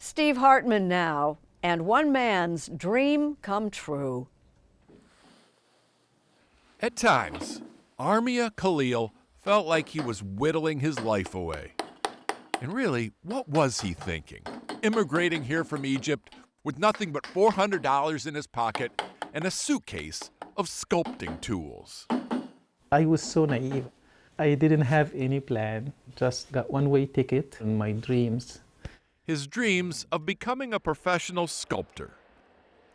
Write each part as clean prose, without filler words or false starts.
Steve Hartman now, and one man's dream come true. At times, Armia Khalil felt like he was whittling his life away. And really, what was he thinking? Immigrating here from Egypt with nothing but $400 in his pocket and a suitcase of sculpting tools. I was so naive. I didn't have any plan, just got one-way ticket and my dreams. His dreams of becoming a professional sculptor.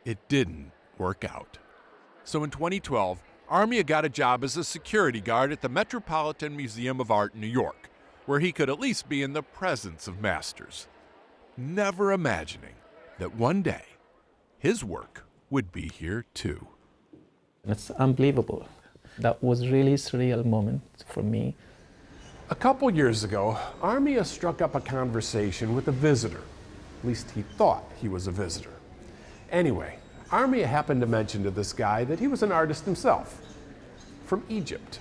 It didn't work out. So in 2012, Armia got a job as a security guard at the Metropolitan Museum of Art in New York, where he could at least be in the presence of masters, never imagining that one day his work would be here too. It's unbelievable. That was really surreal moment for me. A couple years ago, Armia struck up a conversation with a visitor. At least he thought he was a visitor. Anyway, Armia happened to mention to this guy that he was an artist himself, from Egypt.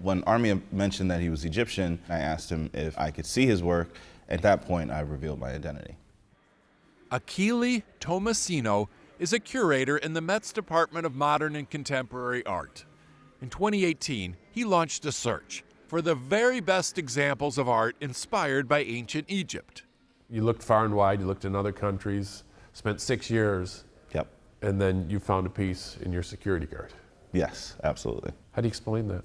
When Armia mentioned that he was Egyptian, I asked him if I could see his work. At that point, I revealed my identity. Achille Tomasino is a curator in the Met's Department of Modern and Contemporary Art. In 2018, he launched a search for the very best examples of art inspired by ancient Egypt. You looked far and wide, you looked in other countries, spent 6 years. Yep. And then you found a piece in your security guard. Yes, absolutely. How do you explain that?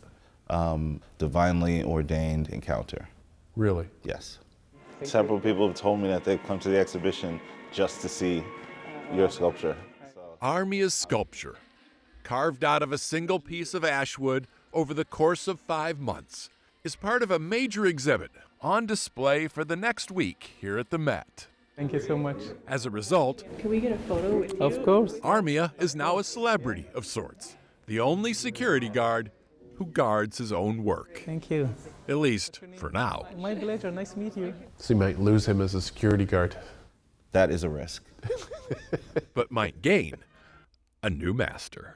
Divinely ordained encounter. Really? Yes. Several people have told me that they've come to the exhibition just to see your sculpture. Armia's sculpture, carved out of a single piece of ash wood over the course of 5 months, is part of a major exhibit on display for the next week here at the Met. Thank you so much. As a result, Can we get a photo with you? Of course. Armia is now a celebrity of sorts, the only security guard who guards his own work, Thank you. at least for now. My pleasure. Nice to meet you. So you might lose him as a security guard. That is a risk. But might gain a new master.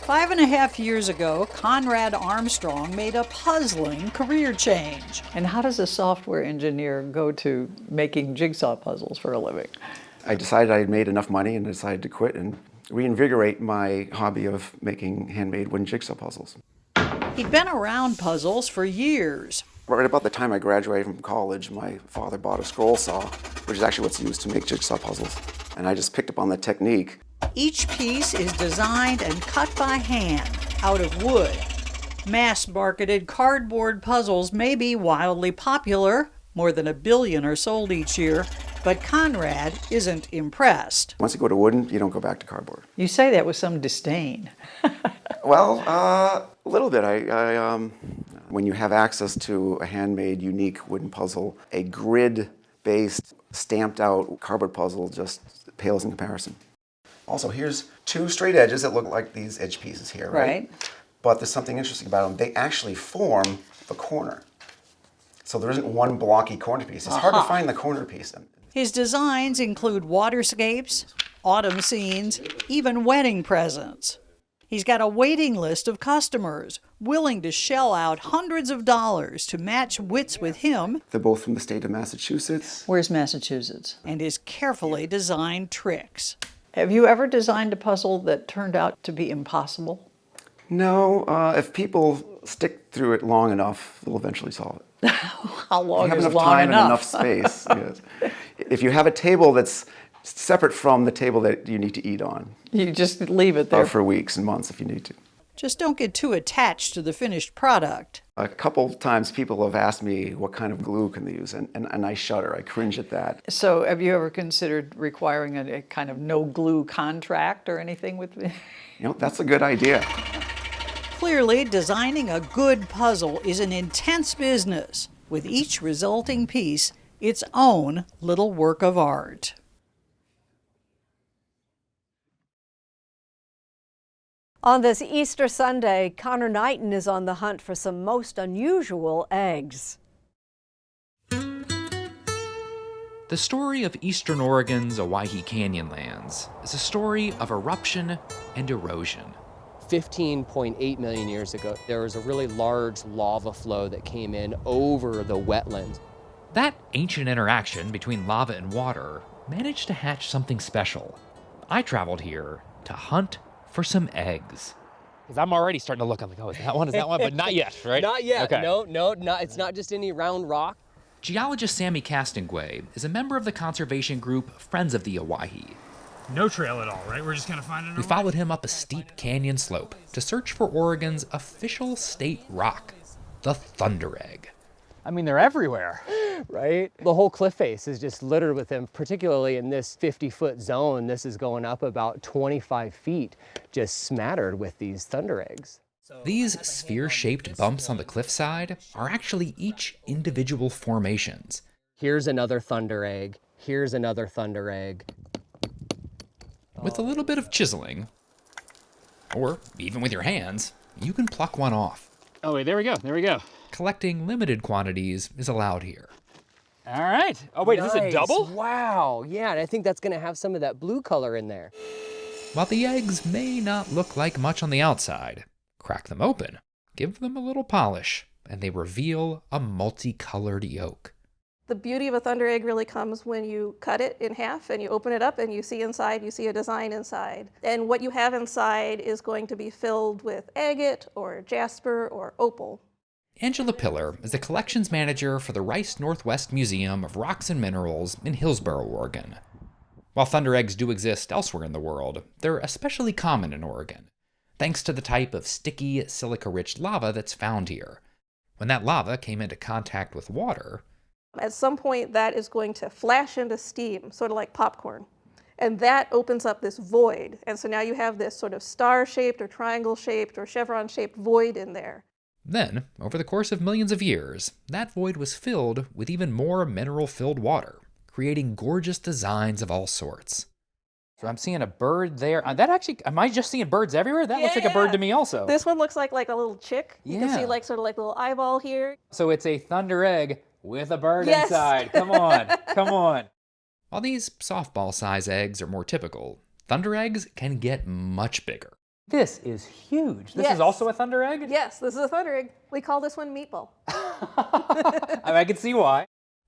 Five and a half years ago, Conrad Armstrong made a puzzling career change. And how does a software engineer go to making jigsaw puzzles for a living? I decided I had made enough money and decided to quit and reinvigorate my hobby of making handmade wooden jigsaw puzzles. He'd been around puzzles for years. Right about the time I graduated from college, my father bought a scroll saw, which is actually what's used to make jigsaw puzzles. And I just picked up on the technique. Each piece is designed and cut by hand out of wood. Mass-marketed cardboard puzzles may be wildly popular. More than 1 billion are sold each year. But Conrad isn't impressed. Once you go to wooden, you don't go back to cardboard. You say that with some disdain. Well, a little bit. When you have access to a handmade, unique wooden puzzle, a grid-based, stamped-out cardboard puzzle just pales in comparison. Also, here's 2 straight edges that look like these edge pieces here, right? But there's something interesting about them. They actually form the corner. So there isn't one blocky corner piece. It's hard to find the corner piece. His designs include waterscapes, autumn scenes, even wedding presents. He's got a waiting list of customers willing to shell out hundreds of dollars to match wits with him. They're both from the state of Massachusetts. Where's Massachusetts? And his carefully designed tricks. Have you ever designed a puzzle that turned out to be impossible? No, if people stick through it long enough, they'll eventually solve it. How long If you have is enough long time enough? and enough space. Yes. If you have a table that's separate from the table that you need to eat on. You just leave it there. For weeks and months if you need to. Just don't get too attached to the finished product. A couple times people have asked me what kind of glue can they use, and I shudder. I cringe at that. So have you ever considered requiring a kind of no glue contract or anything with me? You know, that's a good idea. Clearly, designing a good puzzle is an intense business, with each resulting piece its own little work of art. On this Easter Sunday, Connor Knighton is on the hunt for some most unusual eggs. The story of Eastern Oregon's Owyhee Canyonlands is a story of eruption and erosion. 15.8 million years ago, there was a really large lava flow that came in over the wetlands. That ancient interaction between lava and water managed to hatch something special. I traveled here to hunt for some eggs. Because I'm already starting to look, I'm like, oh, is that one, but not yet, right? Not yet, okay. No, it's not just any round rock. Geologist Sammy Castonguay is a member of the conservation group Friends of the Owyhee. No trail at all, right? We're just kind of finding We followed him up a steep canyon slope to search for Oregon's official state rock, the thunderegg. I mean, they're everywhere. Right? The whole cliff face is just littered with them, particularly in this 50-foot zone. This is going up about 25 feet, just smattered with these thundereggs. These sphere-shaped bumps on the cliffside are actually each individual formations. Here's another thunderegg. Here's another thunderegg. With a little bit of chiseling, or even with your hands, you can pluck one off. Oh, wait, there we go. Collecting limited quantities is allowed here. All right. Oh, wait, Nice. Is this a double? Wow. Yeah, and I think that's going to have some of that blue color in there. While the eggs may not look like much on the outside, crack them open, give them a little polish, and they reveal a multicolored yolk. The beauty of a thunder egg really comes when you cut it in half and you open it up and you see inside, you see a design inside. And what you have inside is going to be filled with agate or jasper or opal. Angela Piller is the collections manager for the Rice Northwest Museum of Rocks and Minerals in Hillsboro, Oregon. While thunder eggs do exist elsewhere in the world, they're especially common in Oregon, thanks to the type of sticky, silica-rich lava that's found here. When that lava came into contact with water, At some point, that is going to flash into steam, sort of like popcorn. And that opens up this void. And so now you have this sort of star-shaped or triangle-shaped or chevron-shaped void in there. then, over the course of millions of years, that void was filled with even more mineral-filled water, creating gorgeous designs of all sorts. So I'm seeing a bird there. That actually, am I just seeing birds everywhere? That looks like a bird to me also. This one looks like a little chick. You can see Yeah. sort of like a little eyeball here. So it's a thunder egg with a bird Yes. inside. Come on. While these softball-size eggs are more typical, thunder eggs can get much bigger. This is huge. This Yes. is also a thunder egg? Yes, this is a thunder egg. We call this one meatball. I can see why.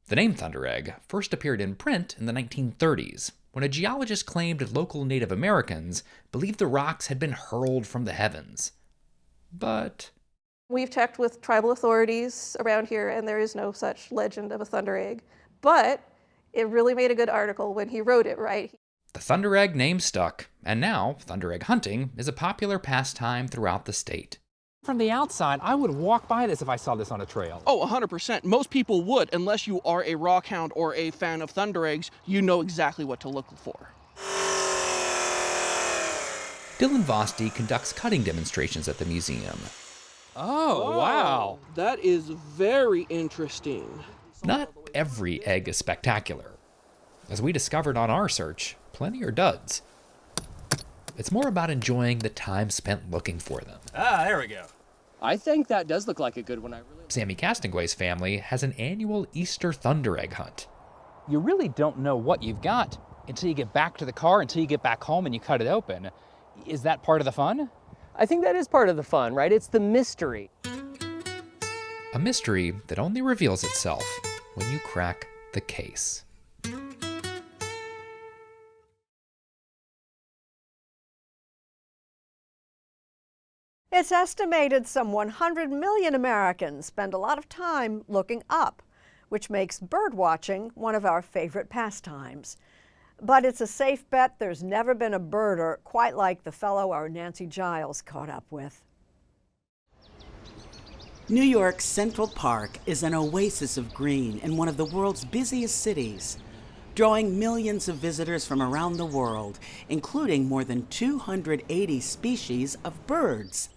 The name thunderegg first appeared in print in the 1930s, when a geologist claimed local Native Americans believed the rocks had been hurled from the heavens. But We've checked with tribal authorities around here, and there is no such legend of a thunder egg. But it really made a good article when he wrote it, right? the thunderegg name stuck, and now thunderegg hunting is a popular pastime throughout the state. From the outside, I would walk by this if I saw this on a trail. Oh, 100%. Most people would, unless you are a rockhound or a fan of thundereggs, you know exactly what to look for. Dylan Vosti conducts cutting demonstrations at the museum. Oh, wow. That is very interesting. Not every egg is spectacular. As we discovered on our search, plenty are duds. It's more about enjoying the time spent looking for them. Ah, there we go. I think that does look like a good one. Sammy Castonguay's family has an annual Easter thunderegg hunt. You really don't know what you've got until you get back to the car, until you get back home and you cut it open. Is that part of the fun? I think that is part of the fun, right? It's the mystery. A mystery that only reveals itself when you crack the case. It's estimated some 100 million Americans spend a lot of time looking up, which makes bird watching one of our favorite pastimes. But it's a safe bet there's never been a birder quite like the fellow our Nancy Giles caught up with. New York's Central Park is an oasis of green in one of the world's busiest cities, drawing millions of visitors from around the world, including more than 280 species of birds,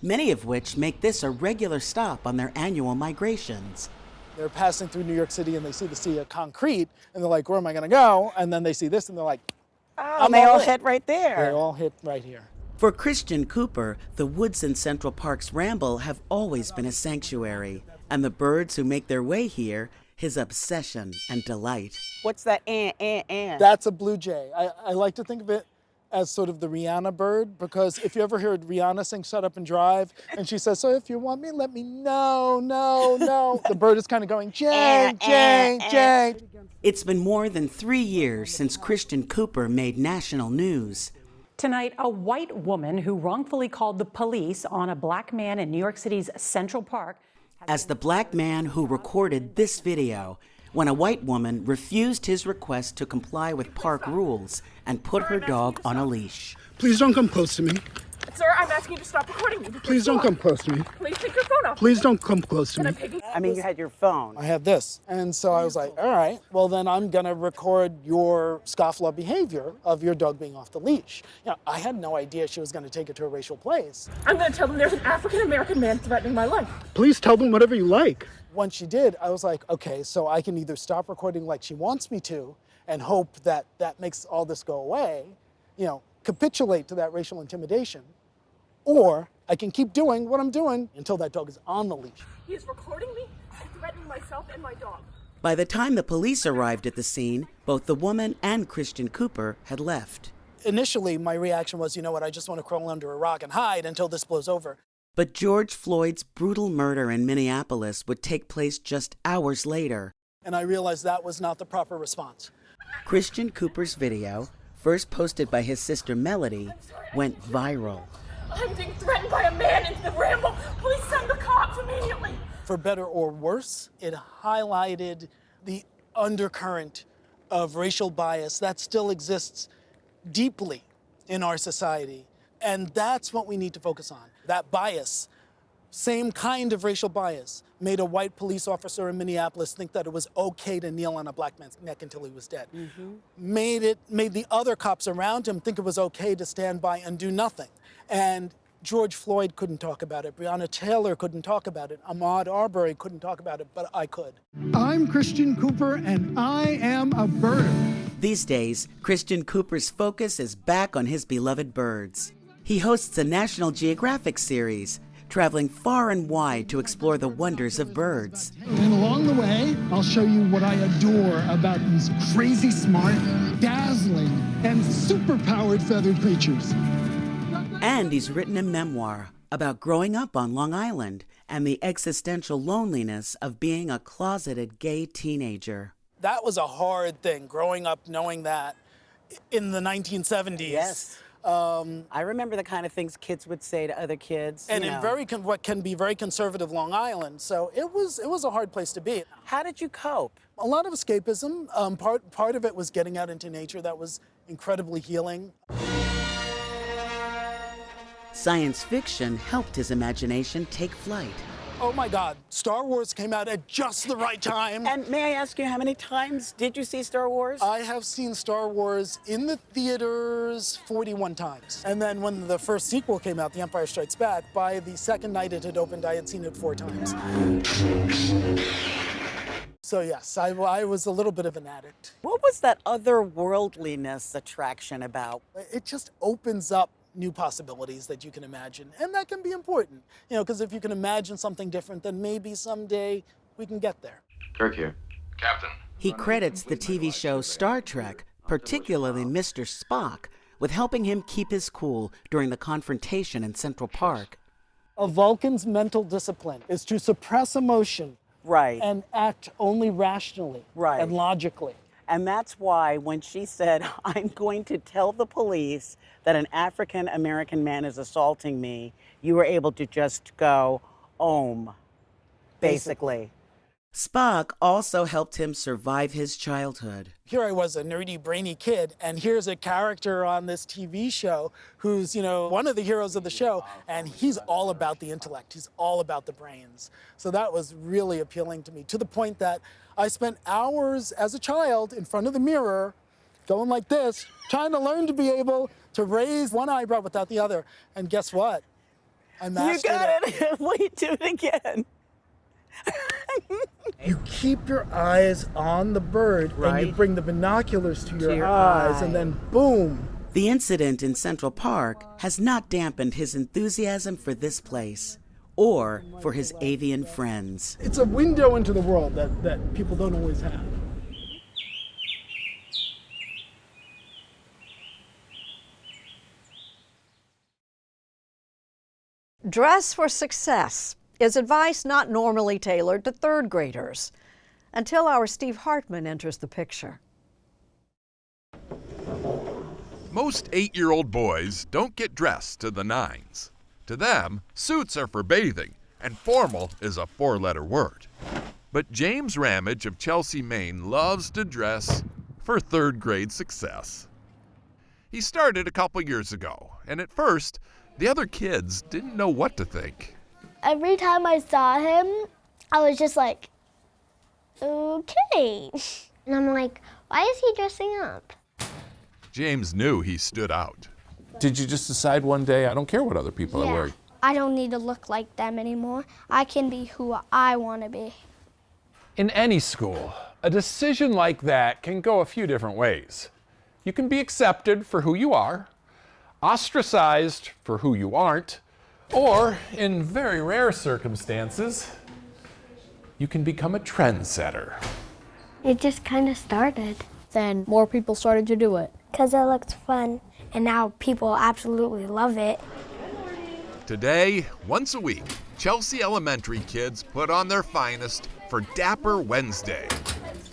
many of which make this a regular stop on their annual migrations. They're passing through New York City and they see the sea of concrete and they're like, where am I gonna go? And then they see this and they're like, Oh, they all hit right there. They all hit right here. For Christian Cooper, the woods in Central Park's Ramble have always been a sanctuary, and the birds who make their way here his obsession and delight. What's that and? That's a blue jay. I like to think of it as sort of the Rihanna bird, because if you ever heard Rihanna sing Shut Up and Drive, and she says, so if you want me, let me know, no. The bird is kind of going, jay, jay, jay. It's been more than 3 years since Christian Cooper made national news. Tonight, a white woman who wrongfully called the police on a black man in New York City's Central Park. As the black man who recorded this video when a white woman refused his request to comply with park rules and put her dog on a leash. Please don't come close to me. Sir, I'm asking you to stop recording me. Please don't come close to me. Please take your phone off. Please don't come close to me. I mean, you had your phone. I had this. And so I was like, all right, well then I'm gonna record your scofflaw behavior of your dog being off the leash. I had no idea she was gonna take it to a racial place. I'm gonna tell them there's an African-American man threatening my life. Please tell them whatever you like. Once she did, I was like, okay, so I can either stop recording like she wants me to and hope that that makes all this go away, capitulate to that racial intimidation, or I can keep doing what I'm doing until that dog is on the leash. He is recording me and threatening myself and my dog. By the time the police arrived at the scene, both the woman and Christian Cooper had left. Initially, my reaction was, you know what, I just want to crawl under a rock and hide until this blows over. But George Floyd's brutal murder in Minneapolis would take place just hours later. And I realized that was not the proper response. Christian Cooper's video, first posted by his sister Melody, went viral. I'm being threatened by a man in the Ramble. Please send the cops immediately. For better or worse, it highlighted the undercurrent of racial bias that still exists deeply in our society. And that's what we need to focus on. That bias, same kind of racial bias, made a white police officer in Minneapolis think that it was okay to kneel on a black man's neck until he was dead. Made the other cops around him think it was okay to stand by and do nothing. And George Floyd couldn't talk about it. Breonna Taylor couldn't talk about it. Ahmaud Arbery couldn't talk about it, but I could. I'm Christian Cooper, and I am a birder. These days, Christian Cooper's focus is back on his beloved birds. He hosts a National Geographic series, traveling far and wide to explore the wonders of birds. And along the way, I'll show you what I adore about these crazy smart, dazzling, and super-powered feathered creatures. And he's written a memoir about growing up on Long Island and the existential loneliness of being a closeted gay teenager. That was a hard thing, growing up knowing that in the 1970s. Yes. I remember the kind of things kids would say to other kids. And in what can be very conservative Long Island, so it was a hard place to be. How did you cope? A lot of escapism. Part of it was getting out into nature. That was incredibly healing. Science fiction helped his imagination take flight. Oh my God, Star Wars came out at just the right time. And may I ask you, how many times did you see Star Wars? I have seen Star Wars in the theaters 41 times. And then when the first sequel came out, The Empire Strikes Back, by the second night it had opened, I had seen it 4 times. So yes, I was a little bit of an addict. What was that otherworldliness attraction about? It just opens up new possibilities that you can imagine, and that can be important, because if you can imagine something different, then maybe someday we can get there. Kirk here. Captain. He credits the TV show Star Trek, particularly Mr. Spock, with helping him keep his cool during the confrontation in Central Park. A Vulcan's mental discipline is to suppress emotion, right, and act only rationally, right, and logically. And that's why when she said, I'm going to tell the police that an African-American man is assaulting me, you were able to just go, basically. Spock also helped him survive his childhood. Here I was, a nerdy, brainy kid, and here's a character on this TV show who's, one of the heroes of the show, and he's all about the intellect. He's all about the brains. So that was really appealing to me, to the point that I spent hours as a child in front of the mirror, going like this, trying to learn to be able to raise one eyebrow without the other. And guess what? I mastered it. You got it. Wait, do it again. You keep your eyes on the bird, right, and you bring the binoculars to your eyes, and then boom. The incident in Central Park has not dampened his enthusiasm for this place or for his avian friends. It's a window into the world that people don't always have. Dress for success is advice not normally tailored to third graders, until our Steve Hartman enters the picture. Most 8-year-old boys don't get dressed to the nines. To them, suits are for bathing, and formal is a 4-letter word. But James Ramage of Chelsea, Maine loves to dress for third grade success. He started a couple years ago, and at first, the other kids didn't know what to think. Every time I saw him, I was just like, okay. And I'm like, why is he dressing up? James knew he stood out. Did you just decide one day, I don't care what other people are wearing? I don't need to look like them anymore. I can be who I want to be. In any school, a decision like that can go a few different ways. You can be accepted for who you are, ostracized for who you aren't, or, in very rare circumstances, you can become a trendsetter. It just kind of started. Then more people started to do it. Because it looked fun, and now people absolutely love it. Today, once a week, Chelsea Elementary kids put on their finest for Dapper Wednesday.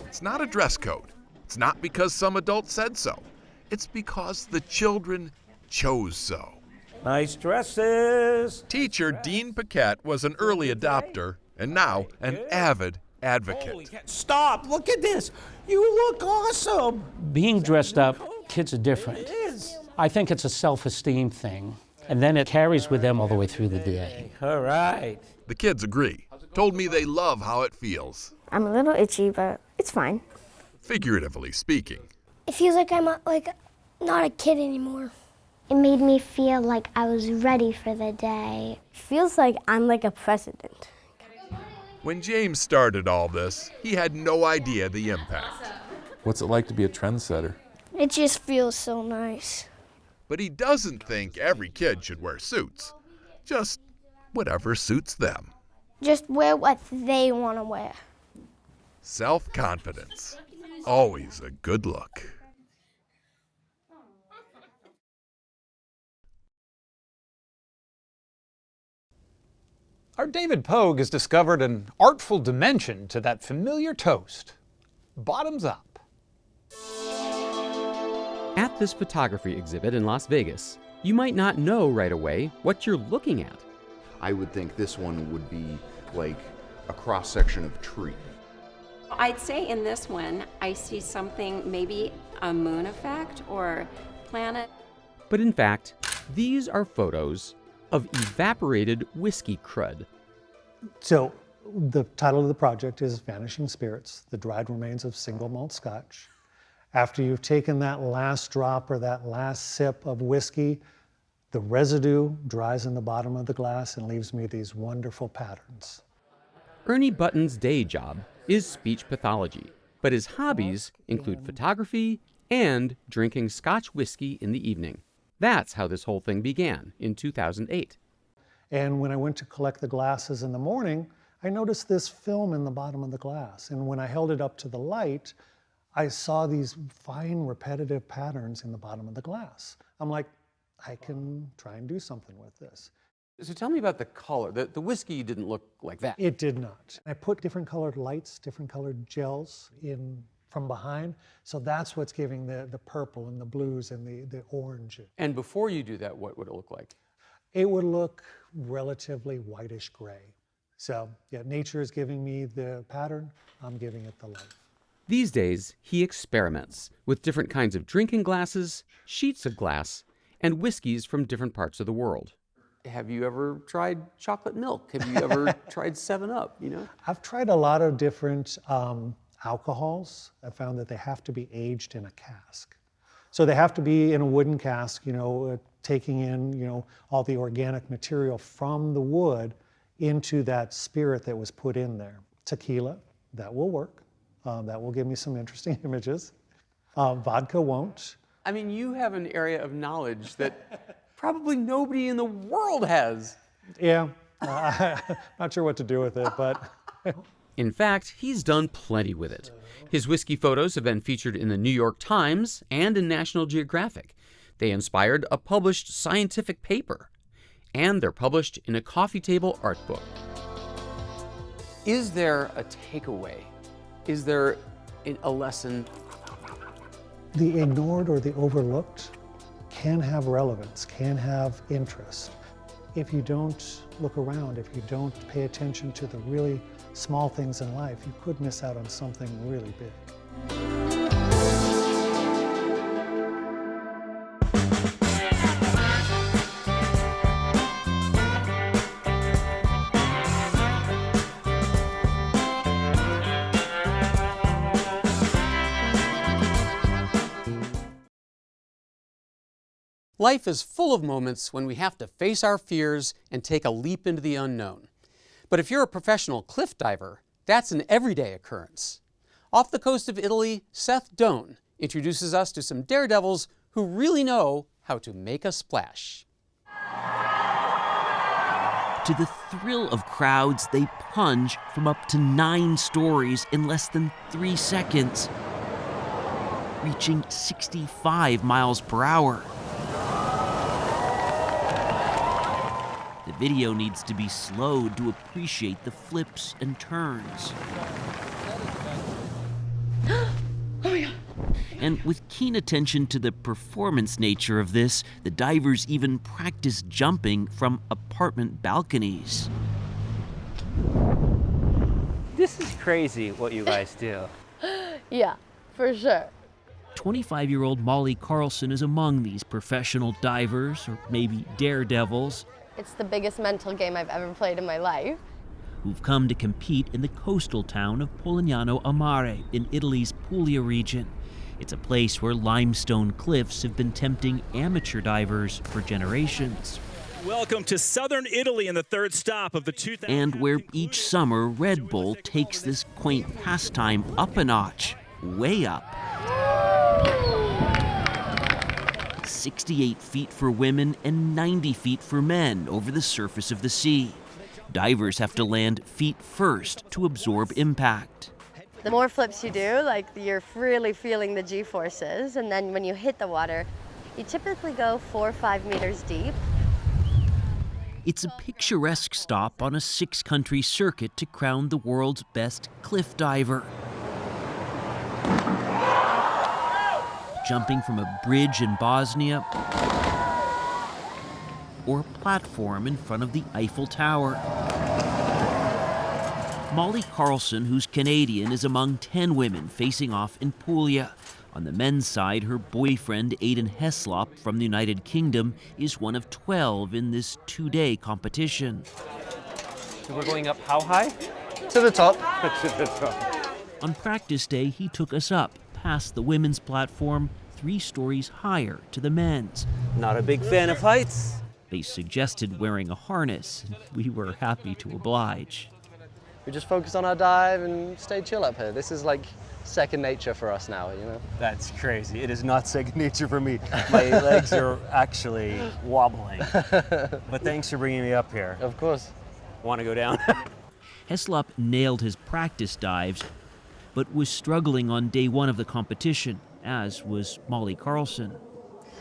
It's not a dress code. It's not because some adult said so. It's because the children chose so. Nice dresses. Teacher Dean Paquette was an early adopter and now an avid advocate. Stop, look at this. You look awesome. Being dressed up, kids are different. It is. I think it's a self-esteem thing, and then it carries with them all the way through the day. All right. The kids agree. Told me they love how it feels. I'm a little itchy, but it's fine. Figuratively speaking. It feels like I'm not a kid anymore. It made me feel like I was ready for the day. It feels like I'm like a president. When James started all this, he had no idea the impact. What's it like to be a trendsetter? It just feels so nice. But he doesn't think every kid should wear suits. Just whatever suits them. Just wear what they want to wear. Self-confidence. Always a good look. Our David Pogue has discovered an artful dimension to that familiar toast. Bottoms up. At this photography exhibit in Las Vegas, you might not know right away what you're looking at. I would think this one would be like a cross-section of tree. I'd say in this one, I see something, maybe a moon effect or planet. But in fact, these are photos of evaporated whiskey crud. So the title of the project is Vanishing Spirits, the dried remains of single malt scotch. After you've taken that last drop or that last sip of whiskey, the residue dries in the bottom of the glass and leaves me these wonderful patterns. Ernie Button's day job is speech pathology, but his hobbies include photography and drinking Scotch whiskey in the evening. That's how this whole thing began in 2008. And when I went to collect the glasses in the morning, I noticed this film in the bottom of the glass. And when I held it up to the light, I saw these fine repetitive patterns in the bottom of the glass. I'm like, I can try and do something with this. So tell me about the color. The whiskey didn't look like that. It did not. I put different colored lights, different colored gels in from behind. So that's what's giving the purple and the blues and the orange. And before you do that, what would it look like? It would look relatively whitish gray. So yeah, nature is giving me the pattern, I'm giving it the life. These days, he experiments with different kinds of drinking glasses, sheets of glass, and whiskeys from different parts of the world. Have you ever tried chocolate milk? Have you ever tried 7-Up, you know? I've tried a lot of different alcohols. I found that they have to be aged in a cask. So they have to be in a wooden cask, you know, taking in, you know, all the organic material from the wood into that spirit that was put in there. Tequila, that will work. That will give me some interesting images. Vodka won't. I mean, you have an area of knowledge that probably nobody in the world has. Yeah, Not sure what to do with it, but... In fact, he's done plenty with it. His whiskey photos have been featured in the New York Times and in National Geographic. They inspired a published scientific paper. And they're published in a coffee table art book. Is there a takeaway? Is there a lesson? The ignored or the overlooked can have relevance, can have interest. If you don't look around, if you don't pay attention to the really small things in life, you could miss out on something really big. Life is full of moments when we have to face our fears and take a leap into the unknown. But if you're a professional cliff diver, that's an everyday occurrence. Off the coast of Italy, Seth Doan introduces us to some daredevils who really know how to make a splash. To the thrill of crowds, they plunge from up to 9 stories in less than 3 seconds, reaching 65 miles per hour. The video needs to be slowed to appreciate the flips and turns. Oh my God. And with keen attention to the performance nature of this, the divers even practice jumping from apartment balconies. This is crazy what you guys do. Yeah, for sure. 25-year-old Molly Carlson is among these professional divers, or maybe daredevils, It's the biggest mental game I've ever played in my life. who've come to compete in the coastal town of Polignano a Mare in Italy's Puglia region. It's a place where limestone cliffs have been tempting amateur divers for generations. Welcome to southern Italy and the third stop of the 2000. And where each summer Red Bull takes this quaint pastime up a notch, way up. 68 feet for women and 90 feet for men over the surface of the sea. Divers have to land feet first to absorb impact. The more flips you do, like you're really feeling the G-forces, and then when you hit the water, you typically go 4 or 5 meters deep. It's a picturesque stop on a 6-country circuit to crown the world's best cliff diver. Jumping from a bridge in Bosnia or a platform in front of the Eiffel Tower. Molly Carlson, who's Canadian, is among 10 women facing off in Puglia. On the men's side, her boyfriend, Aidan Heslop from the United Kingdom, is one of 12 in this 2-day competition. So we're going up how high? To the top. To the top. On practice day, he took us up past the women's platform, 3 stories higher to the men's. Not a big fan of heights. They suggested wearing a harness, and we were happy to oblige. We just focus on our dive and stay chill up here. This is like second nature for us now, you know? That's crazy. It is not second nature for me. My legs are actually wobbling. But thanks for bringing me up here. Of course. Want to go down? Heslop nailed his practice dives, but was struggling on day 1 of the competition, as was Molly Carlson.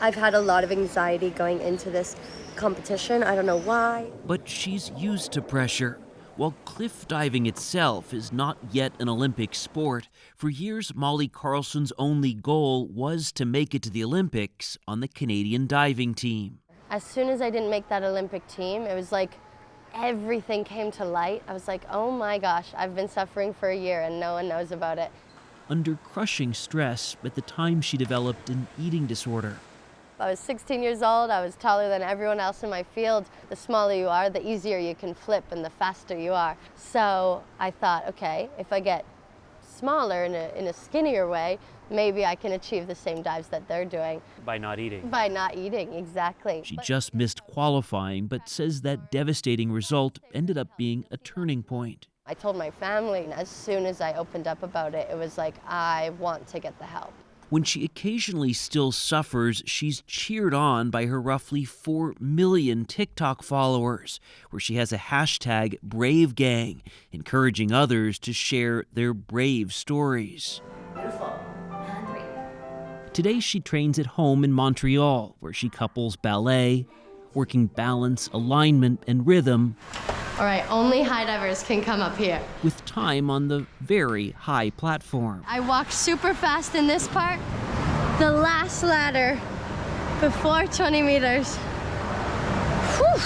I've had a lot of anxiety going into this competition. I don't know why. But she's used to pressure. While cliff diving itself is not yet an Olympic sport, for years Molly Carlson's only goal was to make it to the Olympics on the Canadian diving team. As soon as I didn't make that Olympic team, it was like everything came to light. I was like, oh my gosh, I've been suffering for a year and no one knows about it. Under crushing stress, at the time she developed an eating disorder. I was 16 years old. I was taller than everyone else in my field. The smaller you are, the easier you can flip and the faster you are. So I thought, okay, if I get smaller in a skinnier way, maybe I can achieve the same dives that they're doing. By not eating. By not eating, exactly. She just missed qualifying, but says that devastating result ended up being a turning point. I told my family, and as soon as I opened up about it, it was like, I want to get the help. When she occasionally still suffers, she's cheered on by her roughly 4 million TikTok followers, where she has a hashtag #BraveGang, encouraging others to share their brave stories. Beautiful. And 3. Today she trains at home in Montreal, where she couples ballet, working balance, alignment, and rhythm, All right, only high divers can come up here. with time on the very high platform. I walked super fast in this part. The last ladder before 20 meters. Whew.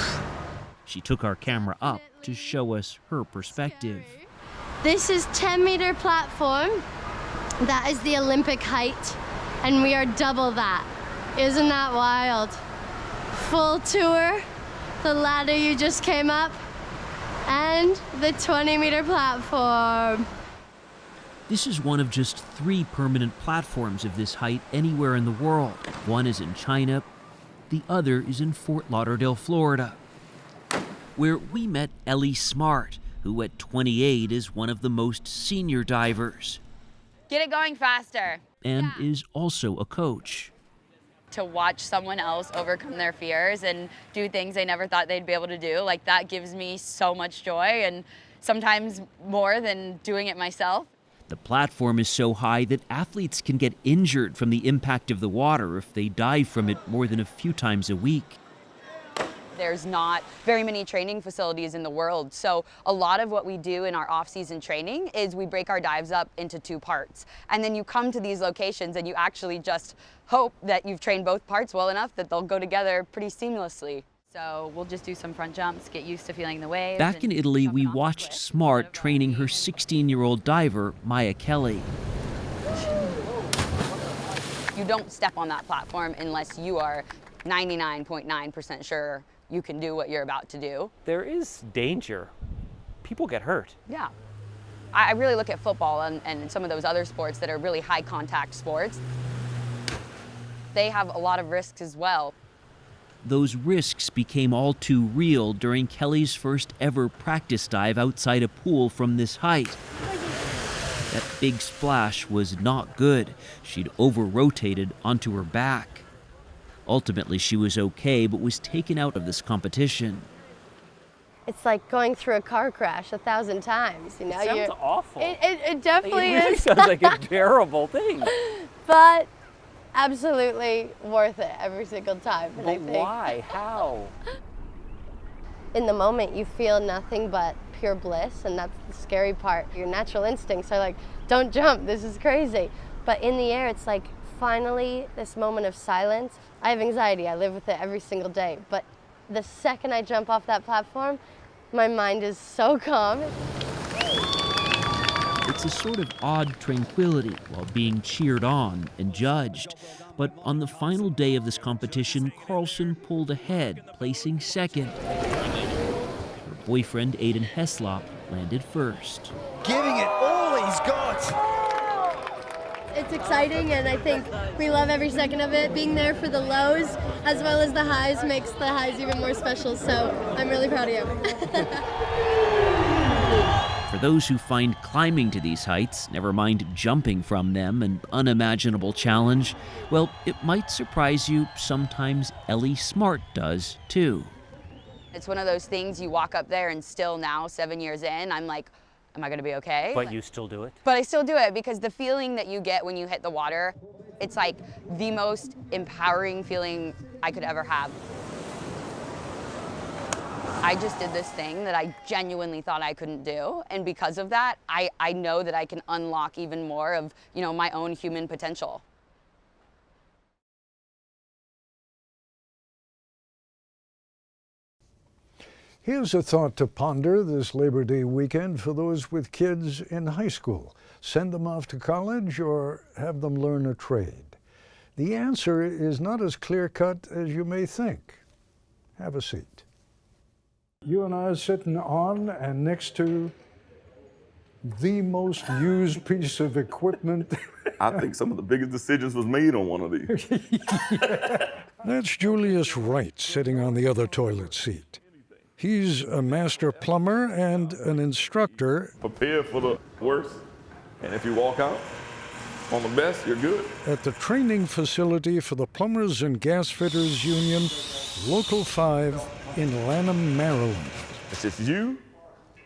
She took our camera up to show us her perspective. This is 10-meter platform. That is the Olympic height, and we are double that. Isn't that wild? Full tour, the ladder you just came up, and the 20-meter platform. This is one of just 3 permanent platforms of this height anywhere in the world. One is in China, the other is in Fort Lauderdale, Florida, where we met Ellie Smart, who at 28 is one of the most senior divers Get it going faster. and is also a coach. To watch someone else overcome their fears and do things they never thought they'd be able to do, like that gives me so much joy, and sometimes more than doing it myself. The platform is so high that athletes can get injured from the impact of the water if they dive from it more than a few times a week. There's not very many training facilities in the world, so a lot of what we do in our off-season training is we break our dives up into 2 parts. And then you come to these locations and you actually just hope that you've trained both parts well enough that they'll go together pretty seamlessly. So we'll just do some front jumps, get used to feeling the waves. Back in Italy, we watched Smart training her 16-year-old diver, Maya Kelly. You don't step on that platform unless you are 99.9% sure you can do what you're about to do. There is danger. People get hurt. Yeah. I really look at football and some of those other sports that are really high contact sports. They have a lot of risks as well. Those risks became all too real during Kelly's first ever practice dive outside a pool from this height. That big splash was not good. She'd over-rotated onto her back. Ultimately, she was okay, but was taken out of this competition. It's like going through a car crash 1,000 times, you know? It sounds awful. It definitely It really is. sounds like a terrible thing. But absolutely worth it every single time. And I But think why? How? in the moment you feel nothing but pure bliss, and that's the scary part. Your natural instincts are like, don't jump, this is crazy. But in the air, it's like finally this moment of silence. I have anxiety, I live with it every single day, but the second I jump off that platform, my mind is so calm. It's a sort of odd tranquility while being cheered on and judged. But on the final day of this competition, Carlson pulled ahead, placing second. Her boyfriend, Aiden Heslop, landed first. Giving it all he's got. It's exciting, and I think we love every second of it. Being there for the lows as well as the highs makes the highs even more special, so I'm really proud of you. For those who find climbing to these heights, never mind jumping from them, an unimaginable challenge, well, it might surprise you sometimes Ellie Smart does too. It's one of those things you walk up there and still now, 7 years in, I'm like, am I gonna be okay? But you still do it? But I still do it because the feeling that you get when you hit the water, it's like the most empowering feeling I could ever have. I just did this thing that I genuinely thought I couldn't do, and because of that, I know that I can unlock even more of, my own human potential. Here's a thought to ponder this Labor Day weekend for those with kids in high school. Send them off to college or have them learn a trade? The answer is not as clear-cut as you may think. Have a seat. You and I are sitting on and next to the most used piece of equipment. I think some of the biggest decisions was made on one of these. That's Julius Wright sitting on the other toilet seat. He's a master plumber and an instructor. Prepare for the worst, and if you walk out, On the best, you're good. At the training facility for the Plumbers and Gas Fitters Union, Local 5 in Lanham, Maryland. It's just you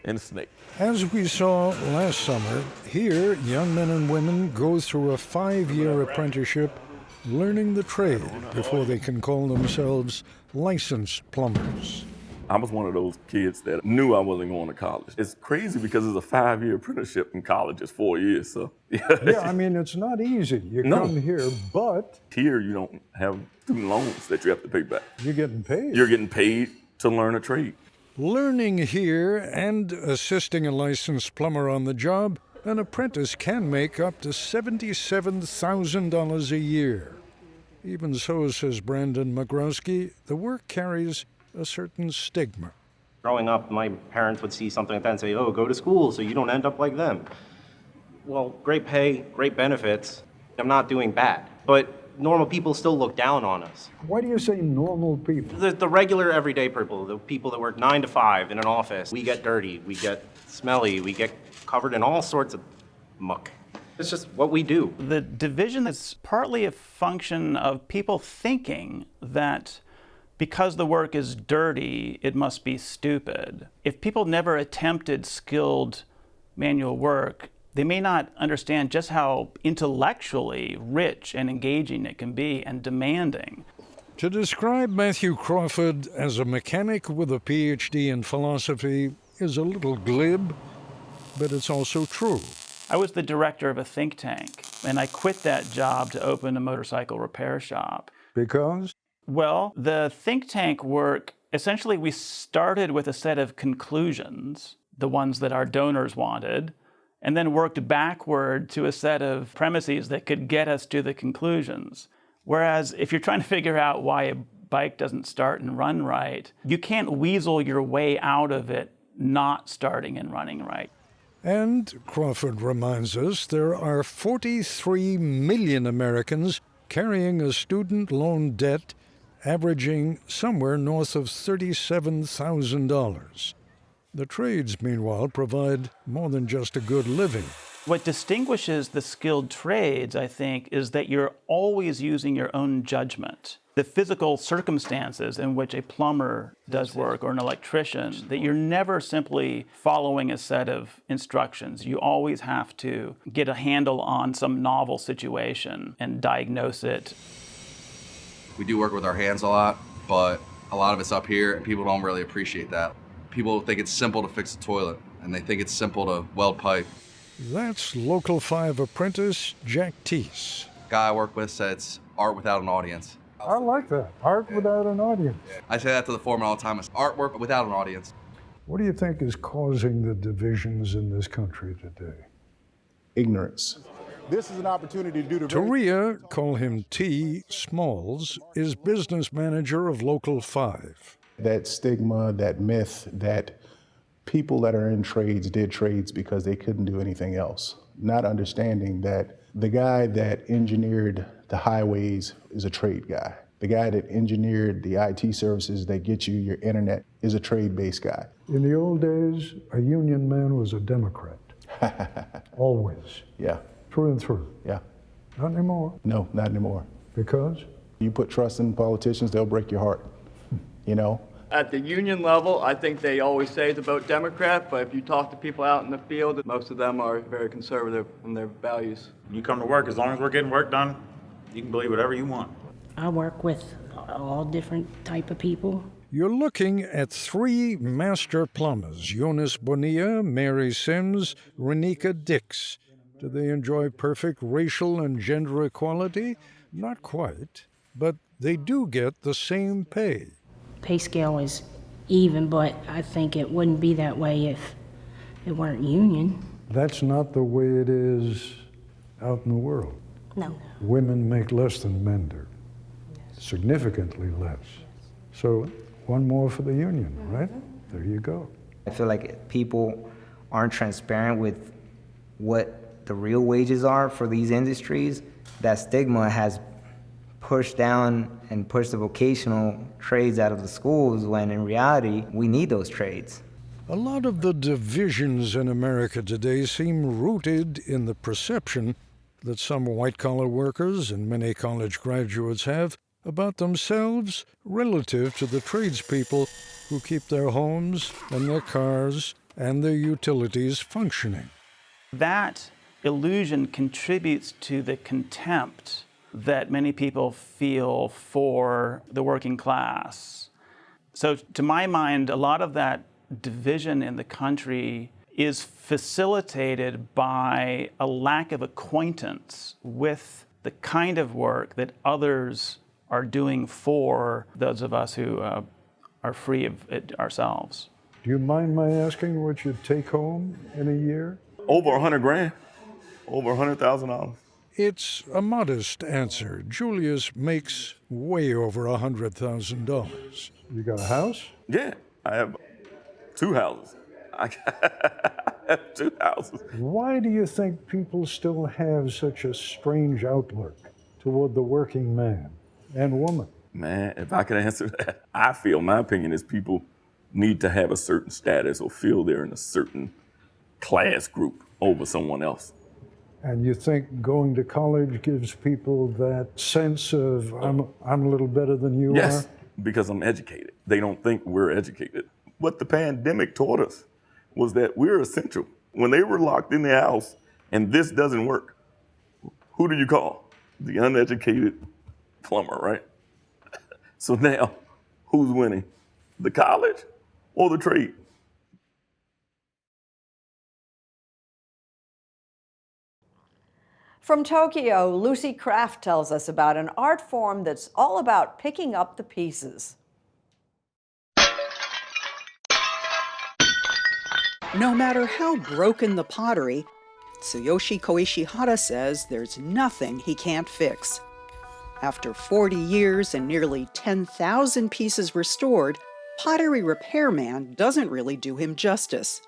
and the snake. As we saw last summer, here young men and women go through a 5-year apprenticeship learning the trade before they can call themselves licensed plumbers. I was one of those kids that knew I wasn't going to college. It's crazy because it's a 5-year apprenticeship in college. It's 4 years, so. Yeah, I mean, it's not easy. You come here, but... Here you don't have student loans that you have to pay back. You're getting paid. You're getting paid to learn a trade. Learning here and assisting a licensed plumber on the job, an apprentice can make up to $77,000 a year. Even so, says Brandon Magrowski, the work carries a certain stigma. Growing up, my parents would see something like that and say, oh, go to school so you don't end up like them. Well, great pay, great benefits. I'm not doing bad, but normal people still look down on us. Why do you say normal people? The regular everyday people, the people that work 9 to 5 in an office. We get dirty, we get smelly, we get covered in all sorts of muck. It's just what we do. The division is partly a function of people thinking that because the work is dirty, it must be stupid. If people never attempted skilled manual work, they may not understand just how intellectually rich and engaging it can be and demanding. To describe Matthew Crawford as a mechanic with a PhD in philosophy is a little glib, but it's also true. I was the director of a think tank, and I quit that job to open a motorcycle repair shop. Because? Well, the think tank work, essentially we started with a set of conclusions, the ones that our donors wanted, and then worked backward to a set of premises that could get us to the conclusions. Whereas if you're trying to figure out why a bike doesn't start and run right, you can't weasel your way out of it not starting and running right. And, Crawford reminds us, there are 43 million Americans carrying a student loan debt averaging somewhere north of $37,000. The trades, meanwhile, provide more than just a good living. What distinguishes the skilled trades, I think, is that you're always using your own judgment. The physical circumstances in which a plumber does work or an electrician, that you're never simply following a set of instructions. You always have to get a handle on some novel situation and diagnose it. We do work with our hands a lot, but a lot of it's up here and people don't really appreciate that. People think it's simple to fix a toilet and they think it's simple to weld pipe. That's Local 5 apprentice Jack Teese. Guy I work with said it's art without an audience. I like that. Art without an audience. I say that to the foreman all the time. It's artwork without an audience. What do you think is causing the divisions in this country today? Ignorance. This is an opportunity to do the Taria, call him T. Smalls, is business manager of Local 5. That stigma, that myth, that people that are in trades did trades because they couldn't do anything else. Not understanding that the guy that engineered the highways is a trade guy. The guy that engineered the IT services that get you your internet is a trade-based guy. In the old days, a union man was a Democrat. Always. Yeah. Through and through. Yeah. Not anymore. No, not anymore. Because? You put trust in politicians, they'll break your heart. You know? At the union level, I think they always say it's about Democrat, but if you talk to people out in the field, most of them are very conservative in their values. You come to work, as long as we're getting work done, you can believe whatever you want. I work with all different type of people. You're looking at 3 master plumbers, Jonas Bonilla, Mary Sims, Renika Dix. Do they enjoy perfect racial and gender equality? Not quite, but they do get the same pay. Pay scale is even, but I think it wouldn't be that way if it weren't union. That's not the way it is out in the world. No. Women make less than men do, significantly less. So one more for the union, right? There you go. I feel like people aren't transparent with what the real wages are for these industries. That stigma has pushed down and pushed the vocational trades out of the schools when in reality, we need those trades. A lot of the divisions in America today seem rooted in the perception that some white-collar workers and many college graduates have about themselves relative to the tradespeople who keep their homes and their cars and their utilities functioning. That illusion contributes to the contempt that many people feel for the working class. So to my mind, a lot of that division in the country is facilitated by a lack of acquaintance with the kind of work that others are doing for those of us who are free of it ourselves. Do you mind my asking what you take home in a year? Over 100 grand, over $100,000. It's a modest answer. Julius makes way over $100,000. You got a house? Yeah, I have 2 houses. I have 2 houses. Why do you think people still have such a strange outlook toward the working man and woman? Man, if I could answer that, I feel, my opinion is people need to have a certain status or feel they're in a certain class group over someone else. And you think going to college gives people that sense of, I'm a little better than you are? Yes, because I'm educated. They don't think we're educated. What the pandemic taught us was that we're essential. When they were locked in their house and this doesn't work, who do you call? The uneducated plumber, right? So now, who's winning? The college or the trade? From Tokyo, Lucy Kraft tells us about an art form that's all about picking up the pieces. No matter how broken the pottery, Tsuyoshi Koishihara says there's nothing he can't fix. After 40 years and nearly 10,000 pieces restored, Pottery Repairman doesn't really do him justice.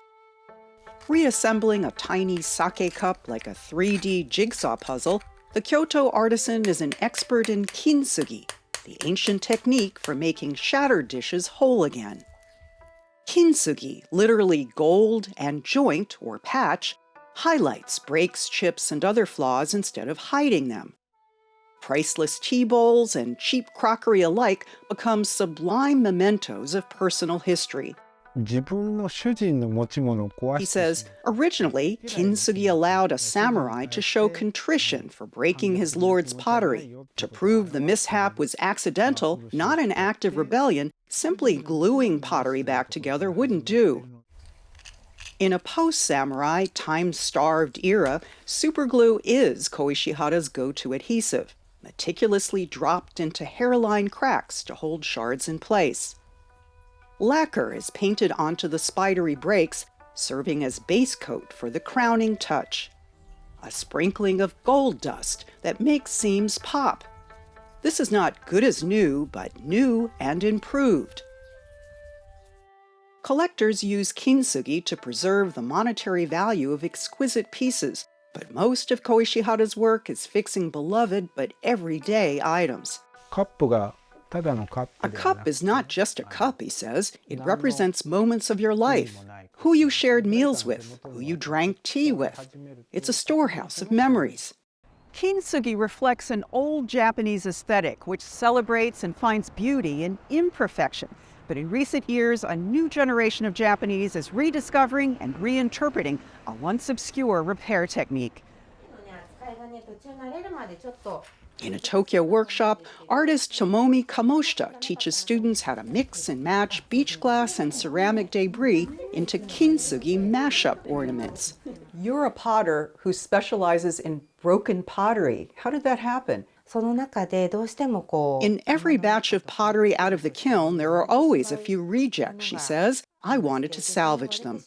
Reassembling a tiny sake cup like a 3D jigsaw puzzle, the Kyoto artisan is an expert in Kintsugi, the ancient technique for making shattered dishes whole again. Kintsugi, literally gold and joint or patch, highlights breaks, chips, and other flaws instead of hiding them. Priceless tea bowls and cheap crockery alike become sublime mementos of personal history. He says, originally, Kintsugi allowed a samurai to show contrition for breaking his lord's pottery. To prove the mishap was accidental, not an act of rebellion, simply gluing pottery back together wouldn't do. In a post-samurai, time-starved era, superglue is Koishihara's go-to adhesive, meticulously dropped into hairline cracks to hold shards in place. Lacquer is painted onto the spidery breaks, serving as base coat for the crowning touch. A sprinkling of gold dust that makes seams pop. This is not good as new, but new and improved. Collectors use kintsugi to preserve the monetary value of exquisite pieces, but most of Koishihara's work is fixing beloved but everyday items. A cup is not just a cup, he says. It represents moments of your life. Who you shared meals with, who you drank tea with. It's a storehouse of memories. Kintsugi reflects an old Japanese aesthetic which celebrates and finds beauty in imperfection. But in recent years, a new generation of Japanese is rediscovering and reinterpreting a once obscure repair technique. In a Tokyo workshop, artist Tomomi Kamoshita teaches students how to mix and match beach glass and ceramic debris into kintsugi mashup ornaments. You're a potter who specializes in broken pottery. How did that happen? In every batch of pottery out of the kiln, there are always a few rejects, she says. I wanted to salvage them.